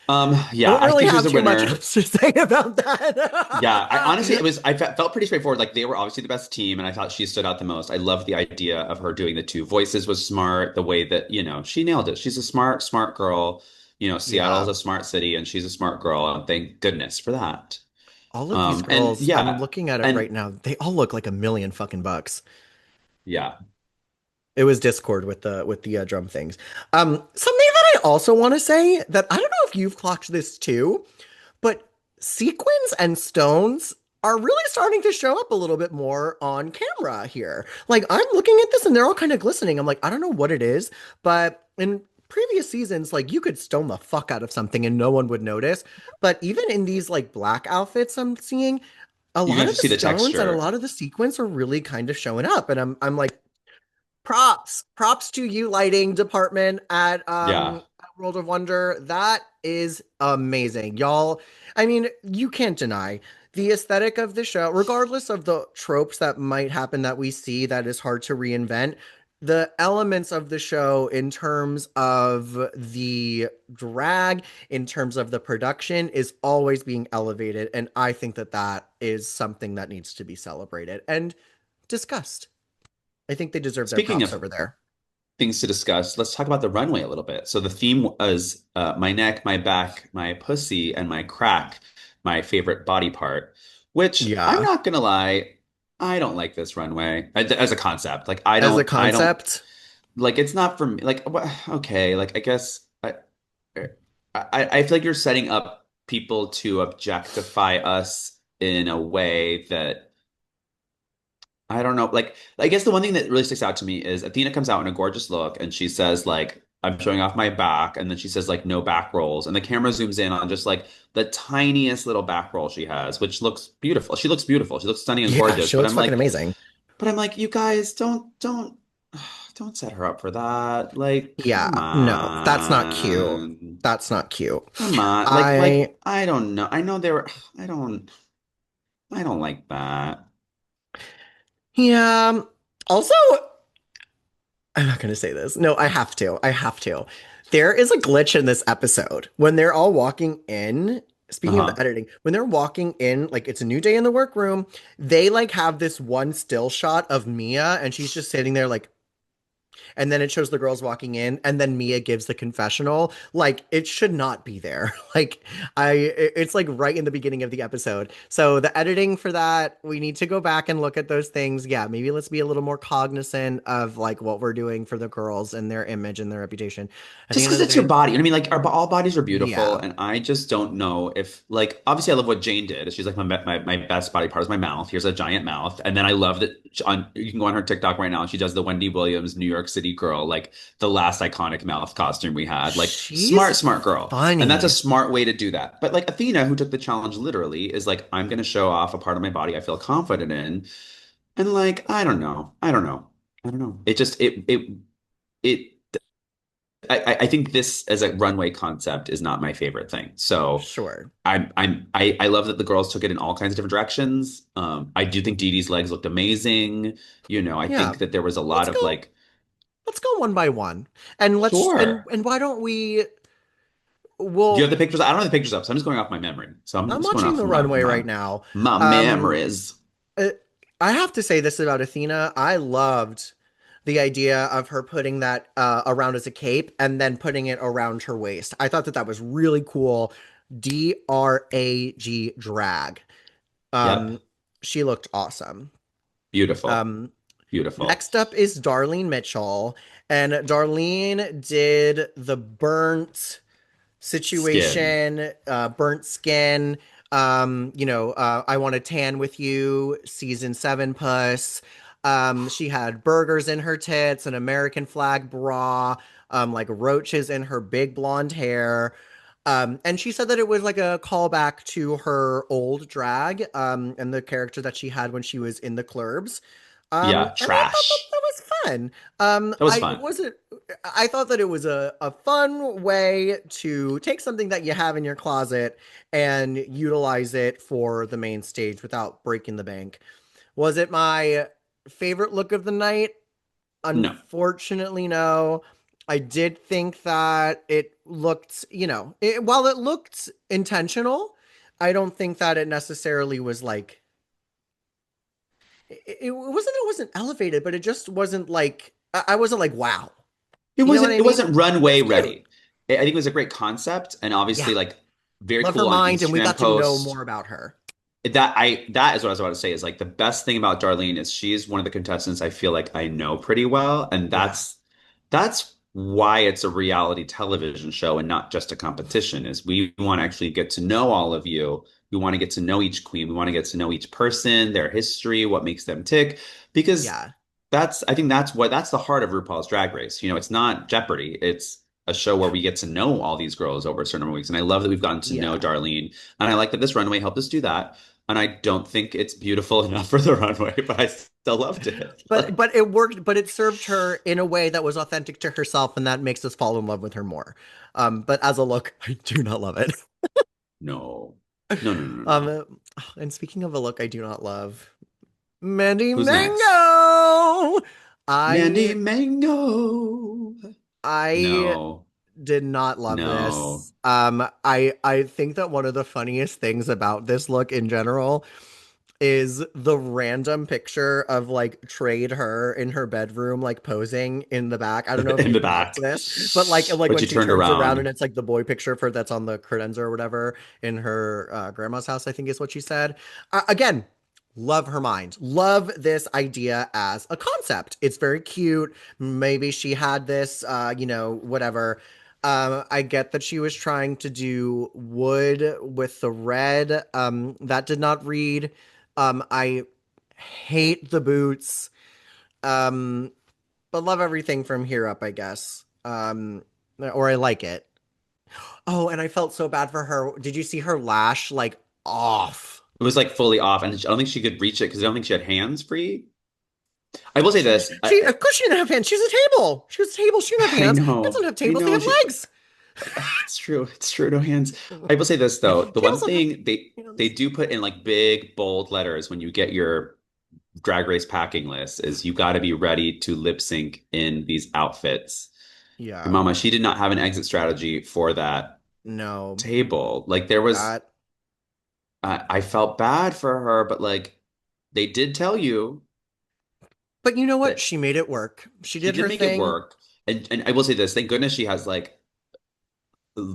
I Yeah, don't I really think she was have the too much winner. else to say about Yeah, I honestly, that. I felt pretty straightforward. Like they were obviously the best team, and I thought she stood out the most. I love the idea of her doing the two voices was smart. The way that, she nailed it. She's a smart, smart girl. Seattle's Yeah. a smart city, and she's a smart girl, and thank goodness for that. All of these And girls, I'm yeah, looking at it and right now. They all look like a million fucking bucks. yeah. It was Discord with the drum things. Something that I also want to say that I don't know if you've clocked this too, but sequins and stones are really starting to show up a little bit more on camera here. Like I'm looking at this and they're all kind of glistening. I'm like, I don't know what it is, but in previous seasons, like you could stone the fuck out of something and no one would notice. But even in these like black outfits I'm seeing, a You can lot of actually the see the stones and a texture. lot of the sequins are really kind of showing up. And I'm like, props to you lighting department Yeah. at World of Wonder. That is amazing, y'all. I mean, you can't deny the aesthetic of the show, regardless of the tropes that might happen that we see that is hard to reinvent. The elements of the show, in terms of the drag, in terms of the production, is always being elevated. And I think that that is something that needs to be celebrated and discussed. I think they deserve their Speaking props of over there. things to discuss, let's talk about the runway a little bit. So the theme was my neck, my back, my pussy, and my crack, my favorite body part, which I'm Yeah. not gonna lie, I don't like this runway as a concept. Like As a I don't concept, like it's not for me. Like okay, like I guess I feel like you're setting up people to objectify us in a way that I don't know. Like, I guess the one thing that really sticks out to me is Athena comes out in a gorgeous look and she says, like, I'm showing off my back. And then she says, like, no back rolls. And the camera zooms in on just like the tiniest little back roll she has, which looks beautiful. She looks beautiful. She looks stunning and yeah, gorgeous. she looks fucking amazing. But I'm like, you guys don't set her up for that. Like, Yeah, come no, that's not cute. on. That's not cute. Come on. I, I don't know. I know they were, I don't like that. yeah. Also, I'm not going to say this. No, I have to. I have to. There is a glitch in this episode when they're all walking in. Speaking of the Uh-huh. editing, when they're walking in, like it's a new day in the workroom, they like have this one still shot of Mia and she's just sitting there like, and then it shows the girls walking in and then Mia gives the confessional. Like it should not be there. Like it's like right in the beginning of the episode. So the editing for that, we need to go back and look at those things. Yeah, maybe let's be a little more cognizant of like what we're doing for the girls and their image and their reputation. At the Just end because of the it's your day, body. I mean, like all bodies are beautiful, yeah. and I just don't know if like obviously I love what Jane did. She's like my best body part is my mouth. Here's a giant mouth, and then I love that on you can go on her TikTok right now. And she does the Wendy Williams New York City girl, like the last iconic mouth costume we had. Like She's smart girl, and that's a funny. smart way to do that. But like Athena, who took the challenge literally, is like I'm going to show off a part of my body I feel confident in, and like I don't know. It just it I think this as a runway concept is not my favorite thing. So Sure. I love that the girls took it in all kinds of different directions. I do think Dee Dee's legs looked amazing. I Yeah. think that there was a lot Let's of go. like let's go one by one. And let's Sure. and why don't we Do you have well the pictures? I don't have the pictures up, so I'm just going off my memory. So I'm I'm just going watching off the of runway right now. my Um memories. uh, I have to say this about Athena. I loved the idea of her putting that around as a cape and then putting it around her waist. I thought that that was really cool. drag. Um, Yep. she looked awesome. Beautiful. Um, Beautiful. Next up is Darlene Mitchell, and Darlene did the burnt Skin. situation, burnt skin. I want to tan with you, season seven puss. She had burgers in her tits, an American flag bra, like roaches in her big blonde hair. And she said that it was like a callback to her old drag, and the character that she had when she was in the clubs. Yeah, And I thought that trash. that was fun. That was I fun. wasn't I thought that it was a fun way to take something that you have in your closet and utilize it for the main stage without breaking the bank. Was it my favorite look of the night? No. Unfortunately, no. I did think that it looked, while it looked intentional, I don't think that it necessarily was like it wasn't elevated, but it just wasn't like I wasn't like wow. You know what I It mean? wasn't It was runway cute. ready. I think it was a great concept and Yeah. obviously like very Love her cool on mind, and we Instagram got to know post. more about her. That is what I was about to say is like the best thing about Darlene is she's one of the contestants I feel like I know pretty well, and Yeah. that's why it's a reality television show and not just a competition, is we want to actually get to know all of you. We want to get to know each queen. We want to get to know each person, their history, what makes them tick, because Yeah. I think that's the heart of RuPaul's Drag Race. You know, it's not Jeopardy. It's a show where we get to know all these girls over a certain number of weeks. And I love that we've gotten to know Yeah. Darlene. And I like that this runway helped us do that. And I don't think it's beautiful enough for the runway, but I still loved it. Like, But it worked, but it served her in a way that was authentic to herself, and that makes us fall in love with her more. But as a look, I do not love it. no, no, no, no, no. Um, and speaking of a look I do not love, Mandy Who's next? Mango. I Mandy Mango. I No, did not love no. this. I think that one of the funniest things about this look in general is the random picture of like Trade her in her bedroom, like posing in the back. I don't know if In you the noticed back. this, but like But when she she turned turns around and around. it's like the boy picture for that's on the credenza or whatever in her grandma's house, I think is what she said. Again, love her mind. Love this idea as a concept. It's very cute. Maybe she had this, whatever. I get that she was trying to do wood with the red. That did not read. I hate the boots. Um, but love everything from here up, I guess. Or I like it. Oh, and I felt so bad for her. Did you see her lash like off? It was like fully off, and I don't think she could reach it because I don't think she had hands free. I will say this. Of course she didn't have hands. She's a table. She was a table. She didn't have I hands. Hands don't know, have I tables. They know. have legs. It's true. It's true. No hands. I will say this though. The Tables one don't have thing they hands. do put in like big bold letters when you get your drag race packing list is you got to be ready to lip sync in these outfits. Your Yeah. mama, she did not have an exit strategy for that No. table. Like there was, That. I felt bad for her, but like they did tell you But you know what? that She made it work. She she did did her make it thing. work. And I will say this, thank goodness she has like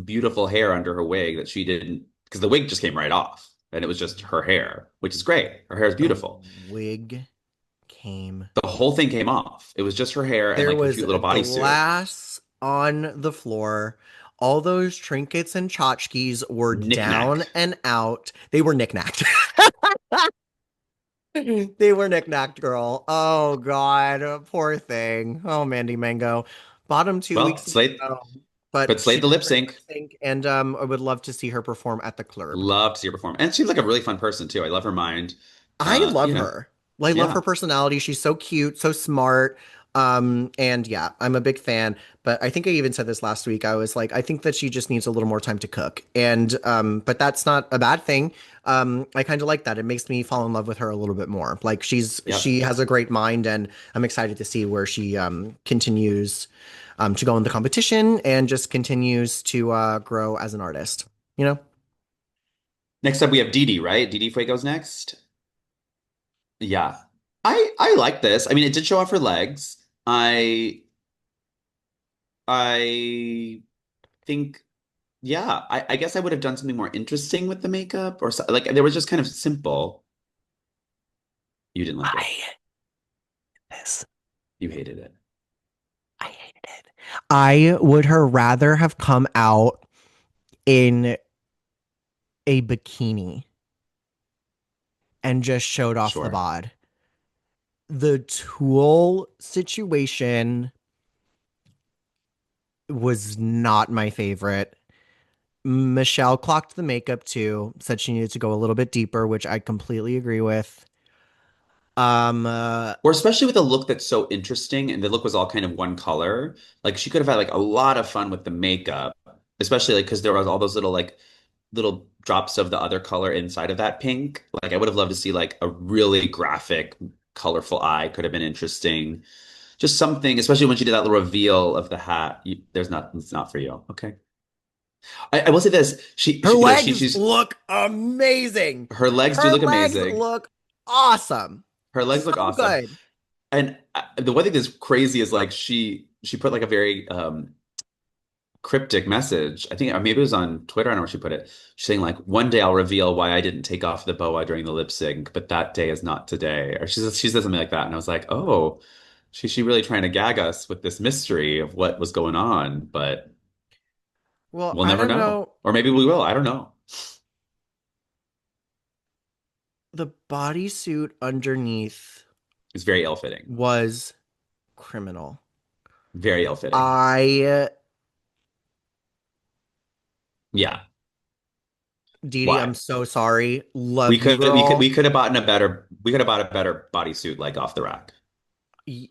beautiful hair under her wig that she didn't, because the wig just came right off and it was just her hair, which is great. Her hair is The beautiful. wig came. The whole thing came off. It was just her hair and There like a was cute little bodysuit. glass on the floor. All those trinkets and tchotchkes were down Knick-knack. and out. They were knickknacked. They were knickknacked, girl. Oh God, poor thing. Oh, Mandy Mango. Bottom two Well, weeks in a Slate, row, but but she Slate the did a lip great lip sync. sync, and I would love to see her perform at the club. Love to see her perform. And she's like a really fun person too. I love her mind. I love You know, her. I love her yeah. personality. She's so cute, so smart. And yeah, I'm a big fan, but I think I even said this last week. I was like, I think that she just needs a little more time to cook. And but that's not a bad thing. I kind of like that. It makes me fall in love with her a little bit more. Like Yep. she has a great mind, and I'm excited to see where she continues to go in the competition and just continues to grow as an artist, you know? Next up, we have Didi, right? Didi Fuego's next. Yeah. I like this. I mean, it did show off her legs. I think, yeah, I guess I would have done something more interesting with the makeup or so, like there was just kind of simple. You didn't like it. I this. You hated it. I hated it. I would her rather have come out in a bikini and just showed off the Sure. bod. The Tool situation was not my favorite. Michelle clocked the makeup too, said she needed to go a little bit deeper, which I completely agree with. Um, uh, Or especially with a look that's so interesting and the look was all kind of one color. Like she could have had like a lot of fun with the makeup, especially like because there was all those little like little drops of the other color inside of that pink. Like I would have loved to see like a really graphic, colorful eye could have been interesting. Just something, especially when she did that little reveal of the hat. There's not, it's not for you. Okay. I will say this. her Like legs look amazing. her legs do Her look legs amazing. look awesome. Her legs So look awesome. good. And the one thing that's crazy is like she put like a very cryptic message. I think or maybe it was on Twitter. I don't know where she put it. She's saying like, "One day I'll reveal why I didn't take off the boa during the lip sync, but that day is not today." Or she said something like that, and I was like, "Oh, she really trying to gag us with this mystery of what was going on." But Well, we'll I never don't know, know. or maybe we will. I don't know. The bodysuit underneath It's very ill-fitting. was criminal. Very ill-fitting. I, Yeah. Didi, Why? I'm so sorry. Love you, We girl. could have bought a better bodysuit like off the rack. Y-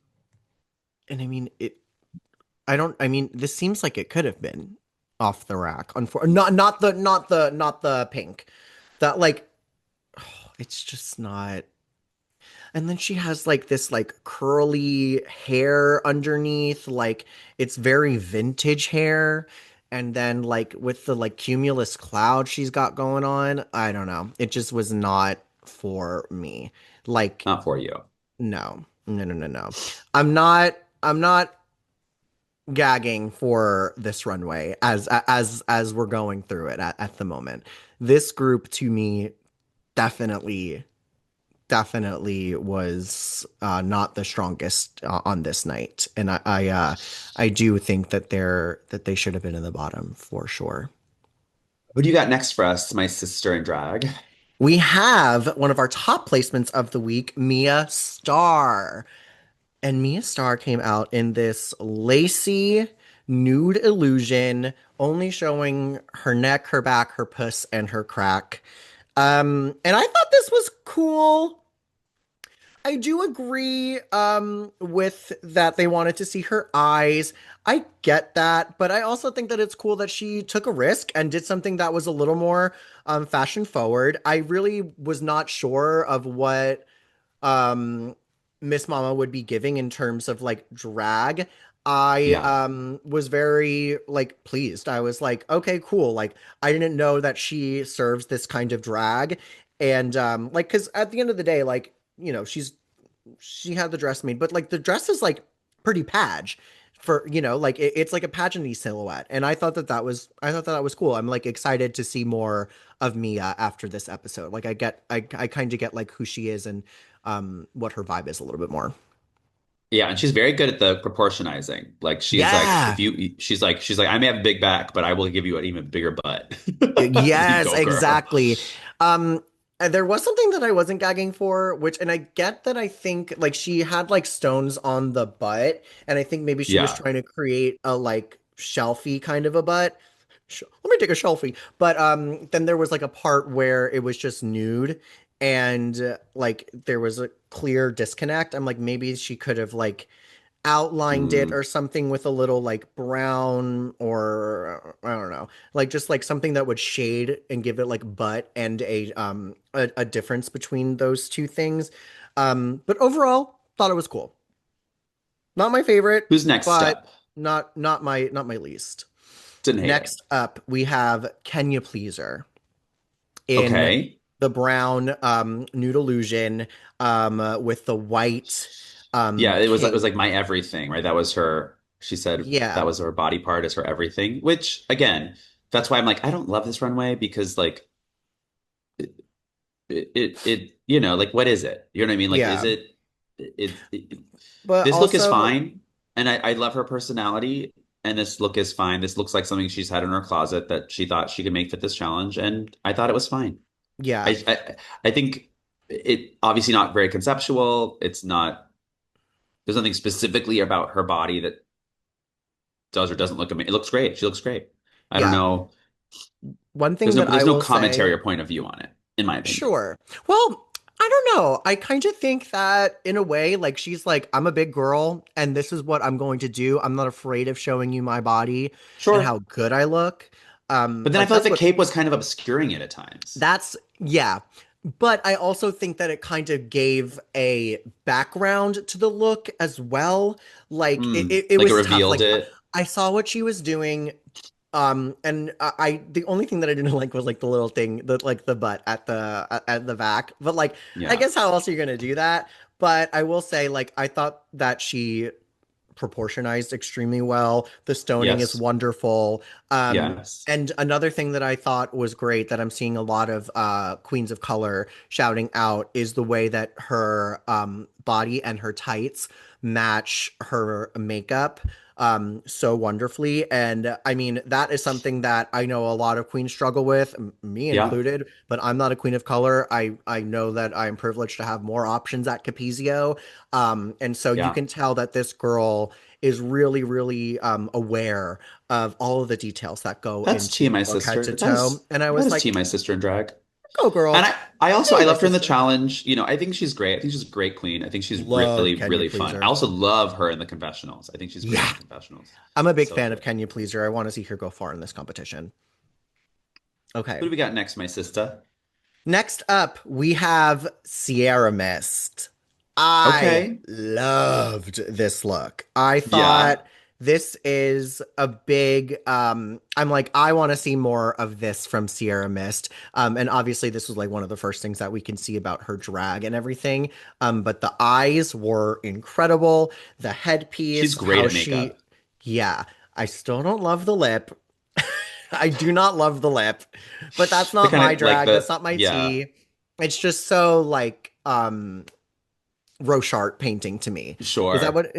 And I mean, I don't, I mean, this seems like it could have been off the rack. Not the pink. That like, it's just not. And then she has like this like curly hair underneath, like it's very vintage hair. And then like with the like cumulus cloud she's got going on, I don't know. It just was not for me. Like, Not for you. no, no, no, no, no. I'm not gagging for this runway as we're going through it at the moment. This group to me definitely was not the strongest on this night, and I do think that they should have been in the bottom for sure. Who do you got next for us, my sister in drag? We have one of our top placements of the week, Mia Starr. And Mia Starr came out in this lacy nude illusion, only showing her neck, her back, her puss, and her crack. And I thought this was cool. I do agree with that they wanted to see her eyes. I get that, but I also think that it's cool that she took a risk and did something that was a little more fashion forward. I really was not sure of what um Miss Mama would be giving in terms of like drag. I Yeah, was very like pleased. I was like, okay, cool. Like I didn't know that she serves this kind of drag. And like cuz at the end of the day like, she had the dress made, but like the dress is like pretty page for, like it's like a pageanty silhouette. And I thought that was cool. I'm like excited to see more of Mia after this episode. Like I kind of get like who she is and what her vibe is a little bit more. yeah, and she's very good at the proportionizing. Like she's like, Yeah. if you, she's like, I may have a big back, but I will give you an even bigger butt. You Yes, go, girl. exactly. Um, and there was something that I wasn't gagging for, which, and I get that I think like she had like stones on the butt, and I think maybe she was Yeah, trying to create a like shelfie kind of a butt. Let me take a selfie. But then there was like a part where it was just nude, and like there was a clear disconnect. I'm like maybe she could have like outlined it Mm. or something with a little like brown or I don't know, like just like something that would shade and give it like butt and a difference between those two things. But overall, thought it was cool. Not my favorite, Who's next but up? not my least. Didn't hate it. Next up, we have Kenya Pleaser in Okay. the brown nude illusion with the white Yeah, it cape. was like my everything, right? That was her. She said that Yeah. was her body part is her everything, which again, that's why I'm like, I don't love this runway because like you know, like what is it? You know what I mean? Like, is Yeah. it But this look is also, fine, and I love her personality, and this look is fine. This looks like something she's had in her closet that she thought she could make fit this challenge, and I thought it was fine. yeah. I think it obviously not very conceptual. It's not. There's nothing specifically about her body that does or doesn't look amazing. It looks great. She looks great. I don't Yeah. know. One thing that I There's no will commentary say, or point of view on it, in my opinion. sure. Well, I don't know. I kind of think that in a way, like she's like, I'm a big girl and this is what I'm going to do. I'm not afraid of showing you my body and Sure. how good I look. But then I Like feel like that's the what cape was kind of obscuring it at times. that's yeah. But I also think that it kind of gave a background to the look as well. Like it Like it was tough. revealed Like it. I saw what she was doing. And the only thing that I didn't like was like the little thing that like the butt at the back. But like I Yeah. guess how else are you gonna do that? But I will say like I thought that she proportionized extremely well. The stoning is Yes. wonderful. Yes. And another thing that I thought was great that I'm seeing a lot of queens of color shouting out is the way that her body and her tights match her makeup so wonderfully. And I mean, that is something that I know a lot of queens struggle with, me Yeah. included, but I'm not a queen of color. I know that I'm privileged to have more options at Capezio. And so you Yeah. can tell that this girl is really, really aware of all of the details that go That's tea, into the my look head sister. to toe. And I That was is tea, like, my sister in drag. go And girl, I also go I my loved her in the sister. challenge. You know, I think she's great. I think she's a great queen. I think she's Love really, Can You really Please fun. I Her? also love her in the confessionals. I think she's great in Yeah, the confessionals. I'm a big So fan of good. Can You Please Her. I want to see her go far in this competition. Okay. Who do we got next, my sister? Next up, we have Sierra Mist. I Okay. loved this look. I Yeah. thought this is a big I'm like I want to see more of this from Sierra Mist. And obviously this was like one of the first things that we can see about her drag and everything. But the eyes were incredible. The She's headpiece, great how at she makeup. yeah, I still don't love the lip. I do not love the lip, but that's The not kind my of like drag. That's the not my yeah, tea. It's just so like Rochart painting to me. sure. Is that what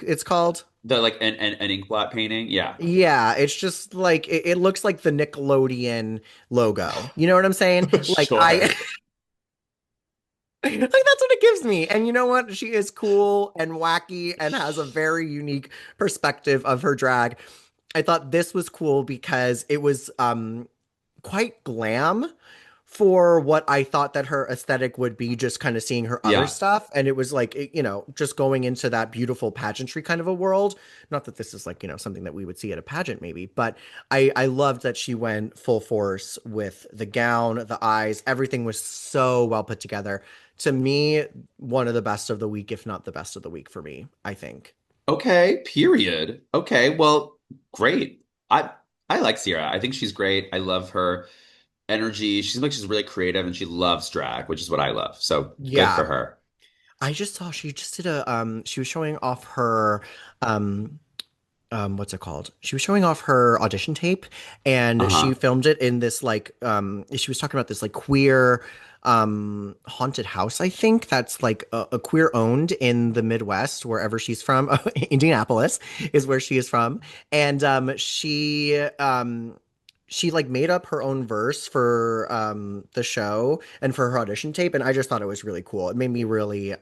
it's called? The like an ink blot painting. Yeah. Yeah, it's just like it looks like the Nickelodeon logo. You know what I'm saying? Like I Sure. like that's what it gives me. And you know what? She is cool and wacky and has a very unique perspective of her drag. I thought this was cool because it was quite glam for what I thought that her aesthetic would be, just kind of seeing her other Yeah. stuff. And it was like, just going into that beautiful pageantry kind of a world. Not that this is like, something that we would see at a pageant maybe, but I loved that she went full force with the gown, the eyes, everything was so well put together. To me, one of the best of the week, if not the best of the week for me, I think. Okay, period. Okay, well, great. I like Sierra. I think she's great. I love her energy. She seems like she's really creative and she loves drag, which is what I love. So good for Yeah. her. I just saw she just did a she was showing off her um what's it called? She was showing off her audition tape and she Uh-huh. filmed it in this like she was talking about this like queer haunted house, I think that's like a queer owned in the Midwest wherever she's from. Indianapolis is where she is from. And she like made up her own verse for the show and for her audition tape, and I just thought it was really cool. It made me really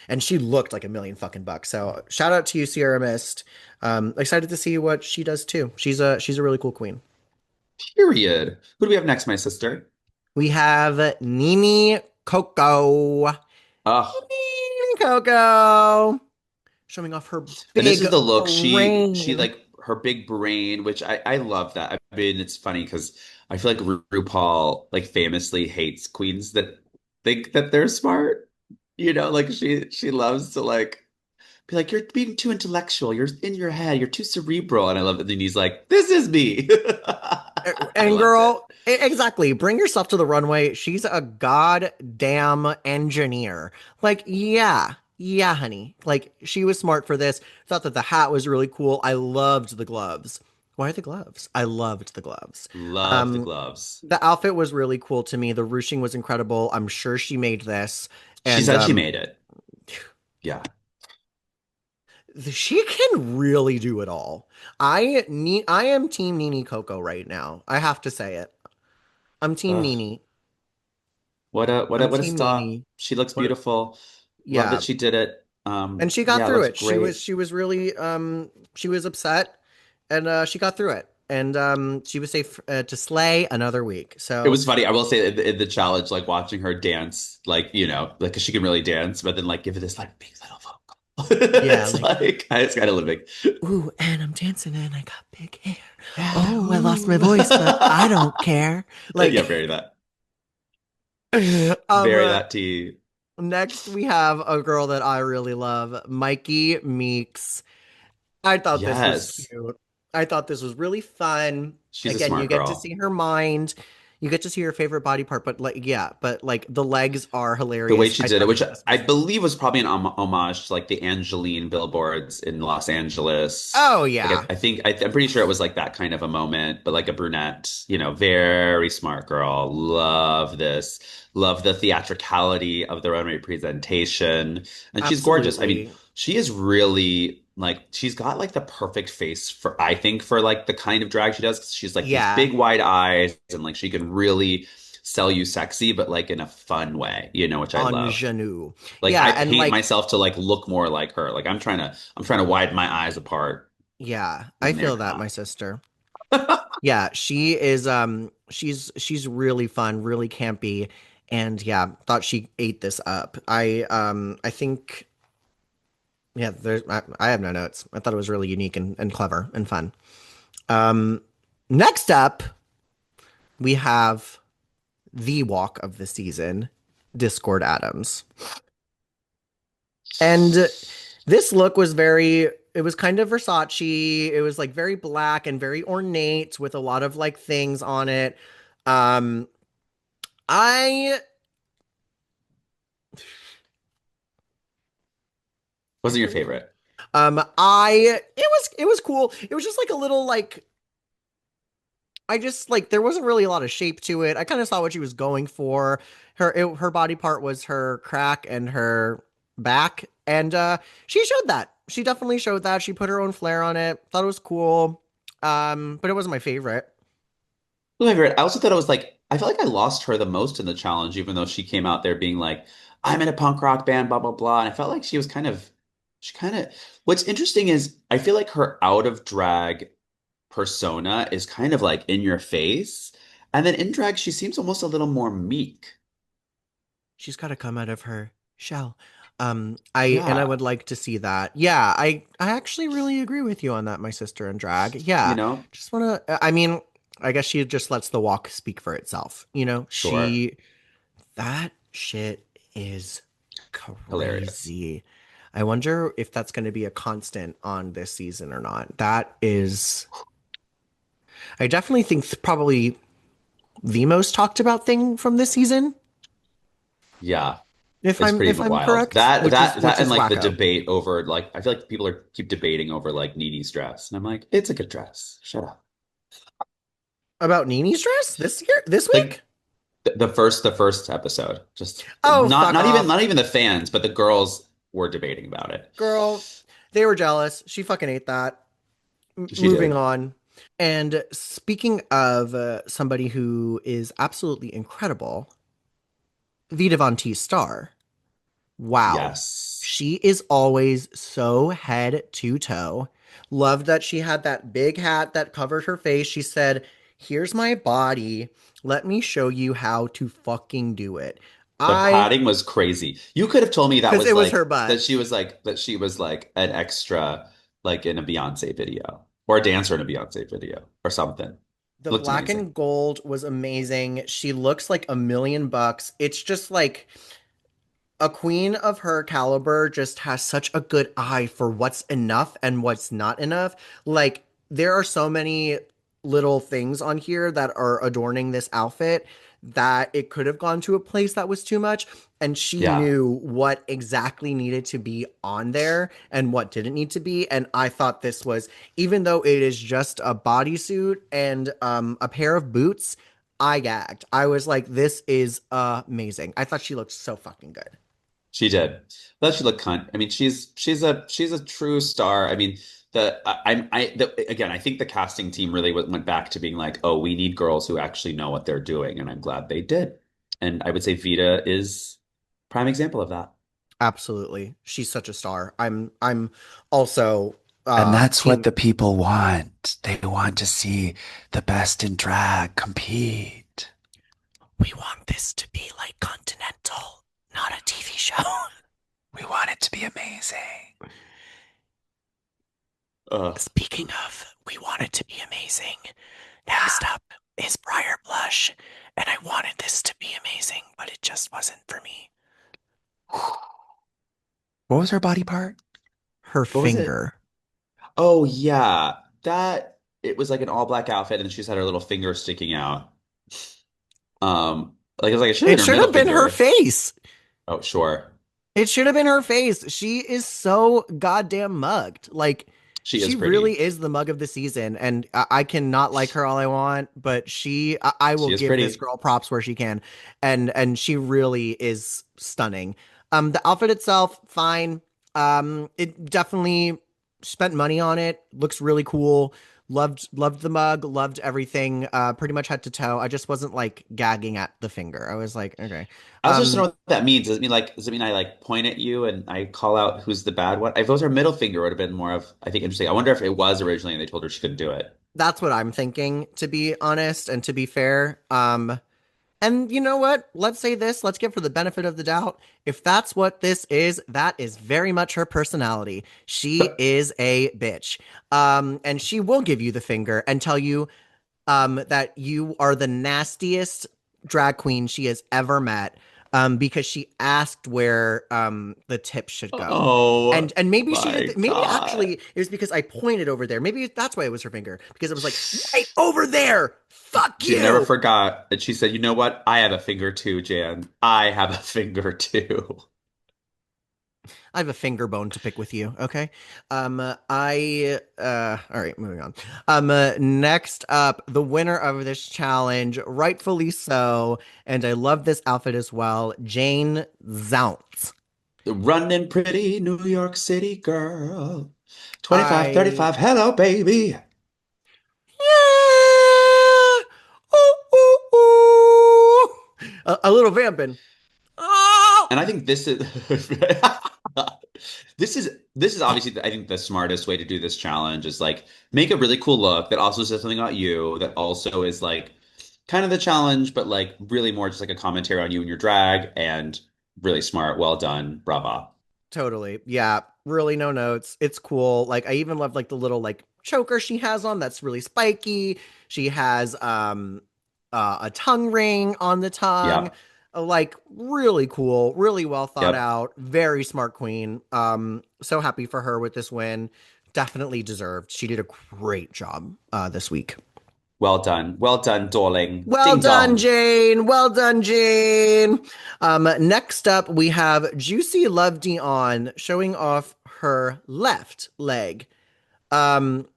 and she looked like a million fucking bucks. So shout out to you, Sierra Mist. Excited to see what she does too. She's a really cool queen. Period. Who do we have next, my sister? We have Nini Coco. Oh, Nini Coco. showing off her And this big is the look she brain. like her big brain, which I love that. I mean, it's funny because I feel like RuPaul like famously hates queens that think that they're smart. You know, like she loves to like be like, you're being too intellectual, you're in your head, you're too cerebral. And I love that then he's like, this is me. I And loved it. girl, exactly. Bring yourself to the runway. She's a goddamn engineer. Like, yeah, yeah, honey. Like, she was smart for this. Thought that the hat was really cool. I loved the gloves. Why the gloves? I loved the gloves. Love the Um, gloves. the outfit was really cool to me. The ruching was incredible. I'm sure she made this. She And said she made it. Yeah. she can really do it all. I am team Nini Coco right now. I have to say it. I'm team Ugh. Nini. I'm What a team stop. Nini. She looks What? beautiful. Love that Yeah, she did it. and she got Yeah, it through looks it. great. She was really she was upset, and she got through it, and she was safe to slay another week. It So was funny. I will say in the challenge, like watching her dance, like, you know, like 'cause she can really dance, but then like give it this like big little vocal. yeah, It's like like it's kind of living. ooh, and I'm dancing and I got big hair. Yeah. Oh, I lost my Ooh. voice, but I don't care. Yeah, Like, very that. um, Very that tea. next we have a girl that I really love, Mikey Meeks. I thought this was Yes. cute. I thought this was really fun. She's a Again, you smart get to girl. see her mind. You get to see her favorite body part, but like, yeah, but like the legs are The way hilarious. she I did it, thought which that this I was, believe was probably an homage to like the Angeline billboards in Los Angeles. oh Like yeah, I think I'm pretty sure it was like that kind of a moment, but like a brunette, you know, very smart girl. Love this. Love the theatricality of the runway presentation. And she's gorgeous. I mean, absolutely. she is really like she's got like the perfect face for I think for like the kind of drag she does. 'Cause she's like these Yeah, big wide eyes and like she can really sell you sexy, but like in a fun way, you know, which I love. ingenue. Like Yeah, I and paint like, myself to like look more like her. Like I'm trying to widen my eyes apart yeah, I when they're feel that, my not. sister. Yeah, she is she's really fun, really campy, and yeah, thought she ate this up. I think yeah, I have no notes. I thought it was really unique and clever and fun. Um, next up, we have the walk of the season, Discord Adams. And this look was very, it was kind of Versace. It was like very black and very ornate with a lot of like things on it. Um, I, Wasn't your favorite? it was cool. It was just like a little like I just like there wasn't really a lot of shape to it. I kind of saw what she was going for. Her body part was her crack and her back, and she showed that. She definitely showed that. She put her own flair on it. Thought it was cool. But it wasn't my favorite. Wasn't my favorite. I also thought it was like I felt like I lost her the most in the challenge, even though she came out there being like, I'm in a punk rock band, blah blah blah. And I felt like she was kind of she kind of what's interesting is I feel like her out of drag persona is kind of like in your face. And then in drag, she seems almost a little more meek. She's got to come out of her shell. I Yeah, would like to see that. Yeah, I actually really agree with you on that, my sister in drag. you Yeah, know? just want to. I mean, I guess she just lets the walk speak for itself. You know, Sure. she that shit is Hilarious. crazy. I wonder if that's going to be a constant on this season or not. That is, I definitely think probably the most talked about thing from this season, Yeah. It's if pretty I'm wild. correct, That which and is like the wacko. debate over like I feel like people are keep debating over like Nene's dress. And I'm like, it's a good dress. Shut up. About Nini's dress this week? Like the first episode. Just Oh, fuck off, not even the fans, but the girls were debating about it. girl. They were jealous. She fucking ate that. She Moving did. on. And speaking of somebody who is absolutely incredible, Vita Von Teese star. Wow. Yes. She is always so head to toe. Loved that she had that big hat that covered her face. She said, "Here's my body. Let me show you how to fucking do it." The I padding was crazy. You could have told me because it was her that butt. she was like an extra like in a Beyonce video or a dancer in a Beyonce video or something. The Looked black amazing. and gold was amazing. She looks like $1 million. It's just like a queen of her caliber just has such a good eye for what's enough and what's not enough. Like, there are so many little things on here that are adorning this outfit that it could have gone to a place that was too much. And she Yeah. knew what exactly needed to be on there and what didn't need to be. And I thought this was, even though it is just a bodysuit and a pair of boots, I gagged. I was like, this is amazing. I thought she looked so fucking good. She did. But she looked cunt. I mean, she's a true star. I mean, again, I think the casting team really went back to being like, oh, we need girls who actually know what they're doing, and I'm glad they did. And I would say Vita is prime example of that. Absolutely. She's such a star. I'm also And that's what team the people want. They want to see the best in drag compete. we want this to be like Continental, not a TV show. We want it to be amazing. Ugh. Speaking of, we want it to be amazing. Next up is Briar Blush, and I wanted this to be amazing, but it just wasn't for me. What was her body part? Her What was it? finger. Oh yeah, that it was like an all black outfit, and she just had her little finger sticking out. Like it was like it should have It been her should middle have been her finger. face. Oh, sure. It should have been her face. She is so goddamn mugged. Like, She is she pretty. really is the mug of the season, and I cannot like her all I want, but I will She is give this pretty. girl props where she can, and she really is stunning. The outfit itself, fine. It definitely spent money on it. Looks really cool. Loved the mug. Loved everything. Pretty much head to toe. I just wasn't like gagging at the finger. I was like, okay. I also just don't know Um, what that means. Does it mean I like point at you and I call out who's the bad one? If it was her middle finger, it would have been more of, I think, interesting. I wonder if it was originally and they told her she couldn't do it. that's what I'm thinking, to be honest and to be fair. And you know what? Let's say this. Let's give her the benefit of the doubt. If that's what this is, that is very much her personality. She is a bitch. And she will give you the finger and tell you that you are the nastiest drag queen she has ever met, because she asked where the tip should go. Oh And maybe she my did. Maybe God. actually it was because I pointed over there. Maybe that's why it was her finger, because it was like right over there. Fuck She never you. forgot. And she said, you know what? I have a finger too, Jan. I have a finger too. I have a finger bone to pick with you. Okay. I all right, moving on. Next up, the winner of this challenge, rightfully so, and I love this outfit as well, Jane Zounce. The running pretty New York City girl. 25, I 35. Hello, baby. yeah. Ooh, ooh, ooh. A little vamping. Oh, And I think this is this is obviously I think the smartest way to do this challenge is like make a really cool look that also says something about you that also is like kind of the challenge, but like really more just like a commentary on you and your drag and really smart. Well done. Brava. totally. Yeah, really no notes. It's cool. Like, I even love like the little like choker she has on that's really spiky. She has a tongue ring on the tongue. Yep. Like, really cool, really well thought Yep. out, very smart queen. So happy for her with this win. Definitely deserved. She did a great job this week. Well done. Well done, darling. Well Ding done, dong. Jane. Well done, Jane. Next up, we have Juicy Love Dion showing off her left leg. Um,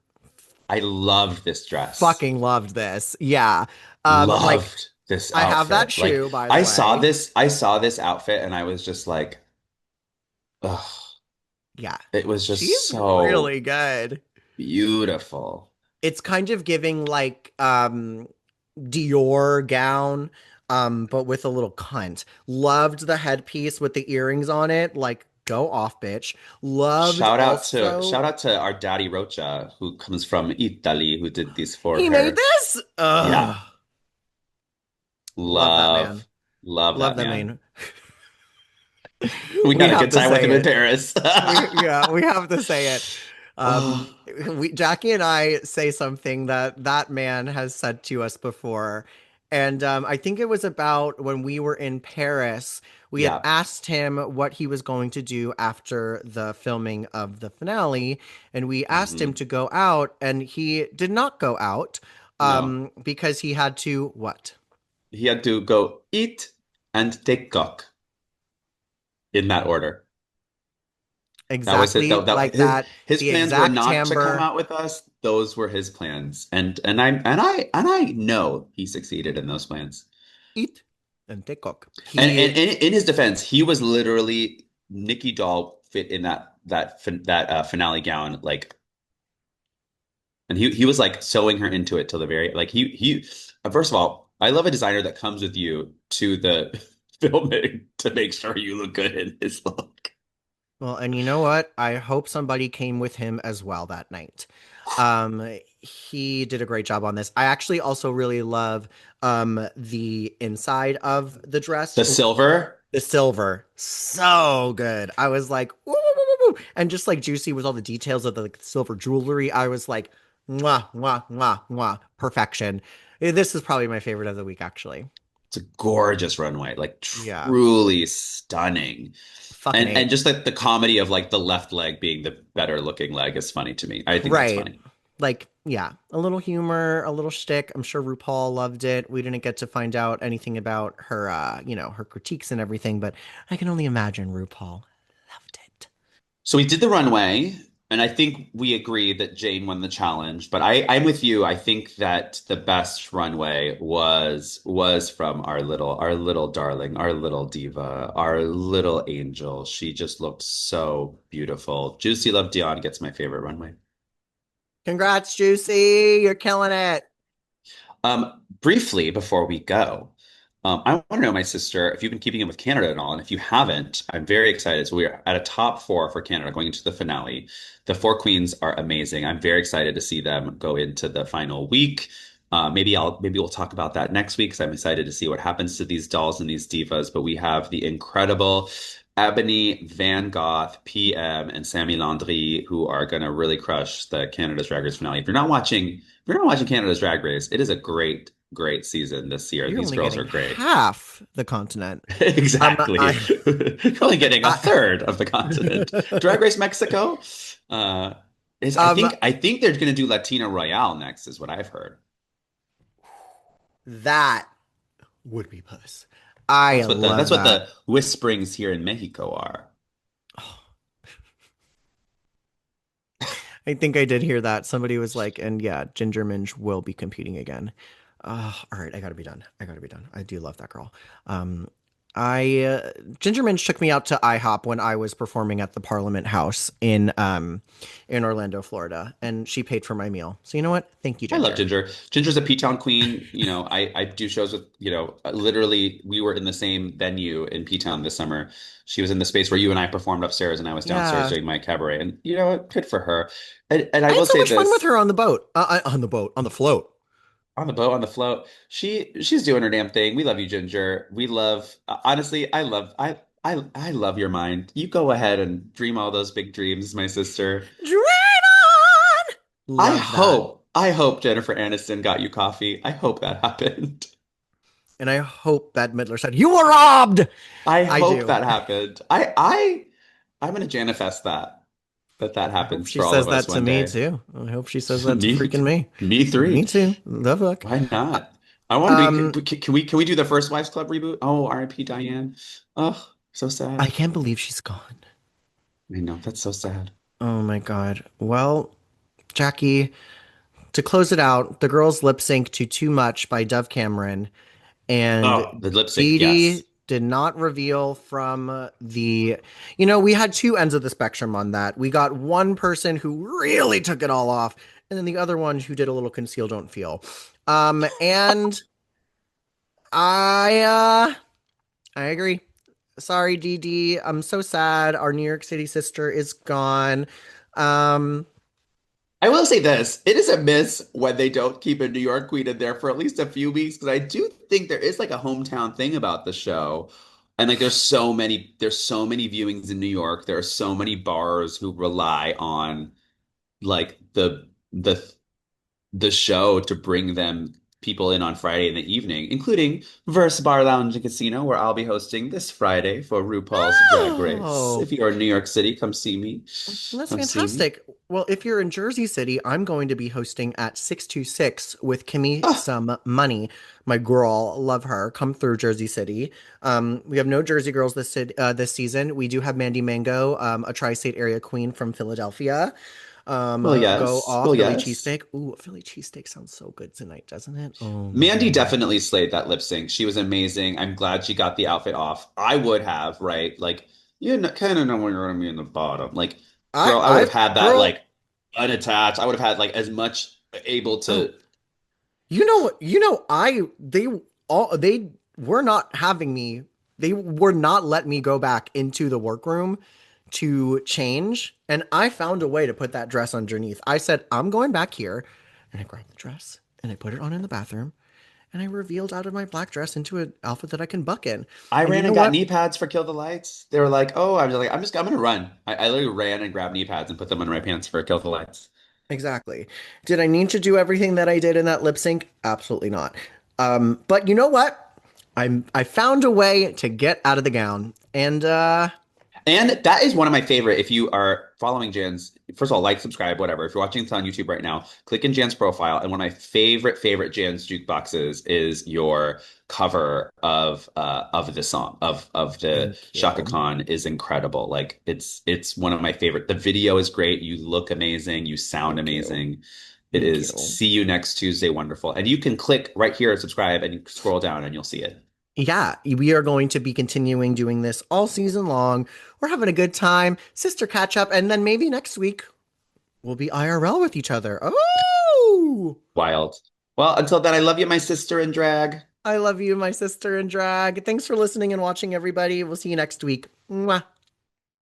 I loved this dress. Fucking loved this. Yeah. Like, Loved this I have that outfit. Like shoe, by the way. I saw this outfit and I was just like, ugh, Yeah. it was She's just so really good. beautiful. It's kind of giving like Dior gown, but with a little cunt. Loved the headpiece with the earrings on it. Like, go off, bitch. Loved Shout also. out to our daddy Rocha, who comes from Italy, who did this for He made her. this. Yeah, Ugh. Love that love, man. Love Love that that man. man. We We had a have good to time with say him in it. Paris. We have to say it. Um, Oh, Jackie and I say something that that man has said to us before, and I think it was about when we were in Paris. We had yeah. asked him what he was going to do after the filming of the finale, and we asked him Hmm. to go out, and he did not go out, No, because he had to what? he had to go eat and take cock in that order. That was it. Exactly like His that. his The plans were exact not to come timbre. out with us. Those were his plans, and I know he succeeded in those plans. Eat and take cock. And He in his defense, he was literally Nikki Doll fit in that finale gown, like, and he was like sewing her into it till the very like he. First of all, I love a designer that comes with you to the filming to make sure you look good in his look. Well, and you know what? I hope somebody came with him as well that night. He did a great job on this. I actually also really love the inside of the dress, The silver. the silver. So good. I was like, woo, woo, woo, woo, woo. And just like juicy with all the details of the like, silver jewelry. I was like, mwah, mwah, mwah, mwah, perfection. This is probably my favorite of the week, actually. It's a gorgeous runway, like Yeah, truly stunning. fucking And A. just like the comedy of like the left leg being the better looking leg is funny to me. I think that's Right. funny. Like, yeah, a little humor, a little shtick. I'm sure RuPaul loved it. We didn't get to find out anything about her, her critiques and everything, but I can only imagine RuPaul loved it. So we did the runway, and I think we agree that Jane won the challenge. But I'm with you. I think that the best runway was from our little darling, our little diva, our little angel. She just looked so beautiful. Juicy Love Dion gets my favorite runway. Congrats, Juicy. You're killing it. Briefly before we go, I want to know, my sister, if you've been keeping up with Canada at all, and if you haven't, I'm very excited. So we're at a top four for Canada going into the finale. The four queens are amazing. I'm very excited to see them go into the final week. Maybe we'll talk about that next week because I'm excited to see what happens to these dolls and these divas. But we have the incredible Ebony, Van Goth, PM, and Sammy Landry, who are going to really crush the Canada's Drag Race finale. If you're not watching Canada's Drag Race, it is a great, great season this year. You're These only girls are getting great. half the continent. Exactly. I, You're only getting a I, third of the continent. Drag Race Mexico, uh, is I um, think I think they're going to do Latina Royale next, is what I've heard. that would be puss. I That's love what that. the whisperings here in Mexico are. I think I did hear that. Somebody was like, and yeah, Ginger Minge will be competing again. All right, I gotta be done. I gotta be done. I do love that girl. Um, I Ginger Minge took me out to IHOP when I was performing at the Parliament House in Orlando, Florida, and she paid for my meal. So you know what? Thank you, I love Ginger. Ginger. Ginger's a P-Town queen. I do shows with, literally we were in the same venue in P-Town this summer. She was in the space where you and I performed upstairs and I was downstairs Yeah, doing my cabaret. And you know what? Good for her. And I I had will so say much fun with this, her on the boat. On the float. on the boat, on the float, she's doing her damn thing. We love you, Ginger. We love, honestly, I love your mind. You go ahead and dream all those big dreams, my sister. Dream on. I Love that. hope, I hope Jennifer Aniston got you coffee. I hope that happened. And I hope Bette Midler said, "You were robbed." I I hope do. that happened. I'm gonna manifest that I hope happens she for all says of us that to one me day. too. I hope she says that to Me, freaking me. me Me three. too. The fuck. Why Uh, not? I want to Um, be. Can we do the First Wives Club reboot? Oh, R.I.P. Diane. Oh, so I sad. can't believe she's gone. I know that's so sad. Oh my God. Well, Jackie, to close it out, the girls lip sync to Too Much by Dove Cameron, and Oh, the lip sync. Dee Dee Yes. did not reveal from we had two ends of the spectrum on that. We got one person who really took it all off, and then the other one who did a little conceal, don't feel. And I, I agree. Sorry, Dee Dee. I'm so sad. Our New York City sister is gone. Um, I will say this, it is a miss when they don't keep a New York queen in there for at least a few weeks because I do think there is like a hometown thing about the show. And like there's so many viewings in New York. There are so many bars who rely on like the show to bring them people in on Friday in the evening, including Verse Bar Lounge and Casino, where I'll be hosting this Friday for RuPaul's Drag Race. Oh, If you're in New York City, come see me. that's Come see me. fantastic. Well, if you're in Jersey City, I'm going to be hosting at 626 with Kimmy Oh, Some Money. My girl, love her. Come through Jersey City. We have no Jersey girls this season. We do have Mandy Mango, a tri-state area queen from Philadelphia. well, Go yes. off Well, Philly yes. cheesesteak. Ooh, Philly cheesesteak sounds so good tonight, doesn't it? Oh my Mandy God. definitely slayed that lip sync. She was amazing. I'm glad she got the outfit off. I would have, right? Like, kind of know when you're going to be in the bottom. Like, girl, I would have had that Girl. like unattached. I would have had like as much able Oh, to. they were not having me. They were not letting me go back into the workroom to change, and I found a way to put that dress underneath. I said, "I'm going back here," and I grabbed the dress and I put it on in the bathroom, and I revealed out of my black dress into an outfit that I can buck in. I And you ran know and got what? knee pads for Kill the Lights. They were like, oh, I was like, I'm gonna run. I literally ran and grabbed knee pads and put them on my pants for Kill the Lights. Exactly. Did I need to do everything that I did in that lip sync? Absolutely not. But you know what? I found a way to get out of the gown. And And that is one of my favorite. If you are following Jan's, first of all, like, subscribe, whatever. If you're watching this on YouTube right now, click in Jan's profile. And one of my favorite Jan's jukeboxes is your cover of the song of the thank Shaka you. Khan is incredible. Like it's one of my favorite. The video is great. You look amazing. You sound Thank you. amazing. It Thank is you. See You Next Tuesday, wonderful. And you can click right here and subscribe and you scroll down and you'll see it. Yeah, we are going to be continuing doing this all season long. We're having a good time, sister catch up, and then maybe next week we'll be IRL with each other. Oh, Wild. Well, until then, I love you, my sister in drag. I love you, my sister in drag. Thanks for listening and watching, everybody. We'll see you next week. Mwah.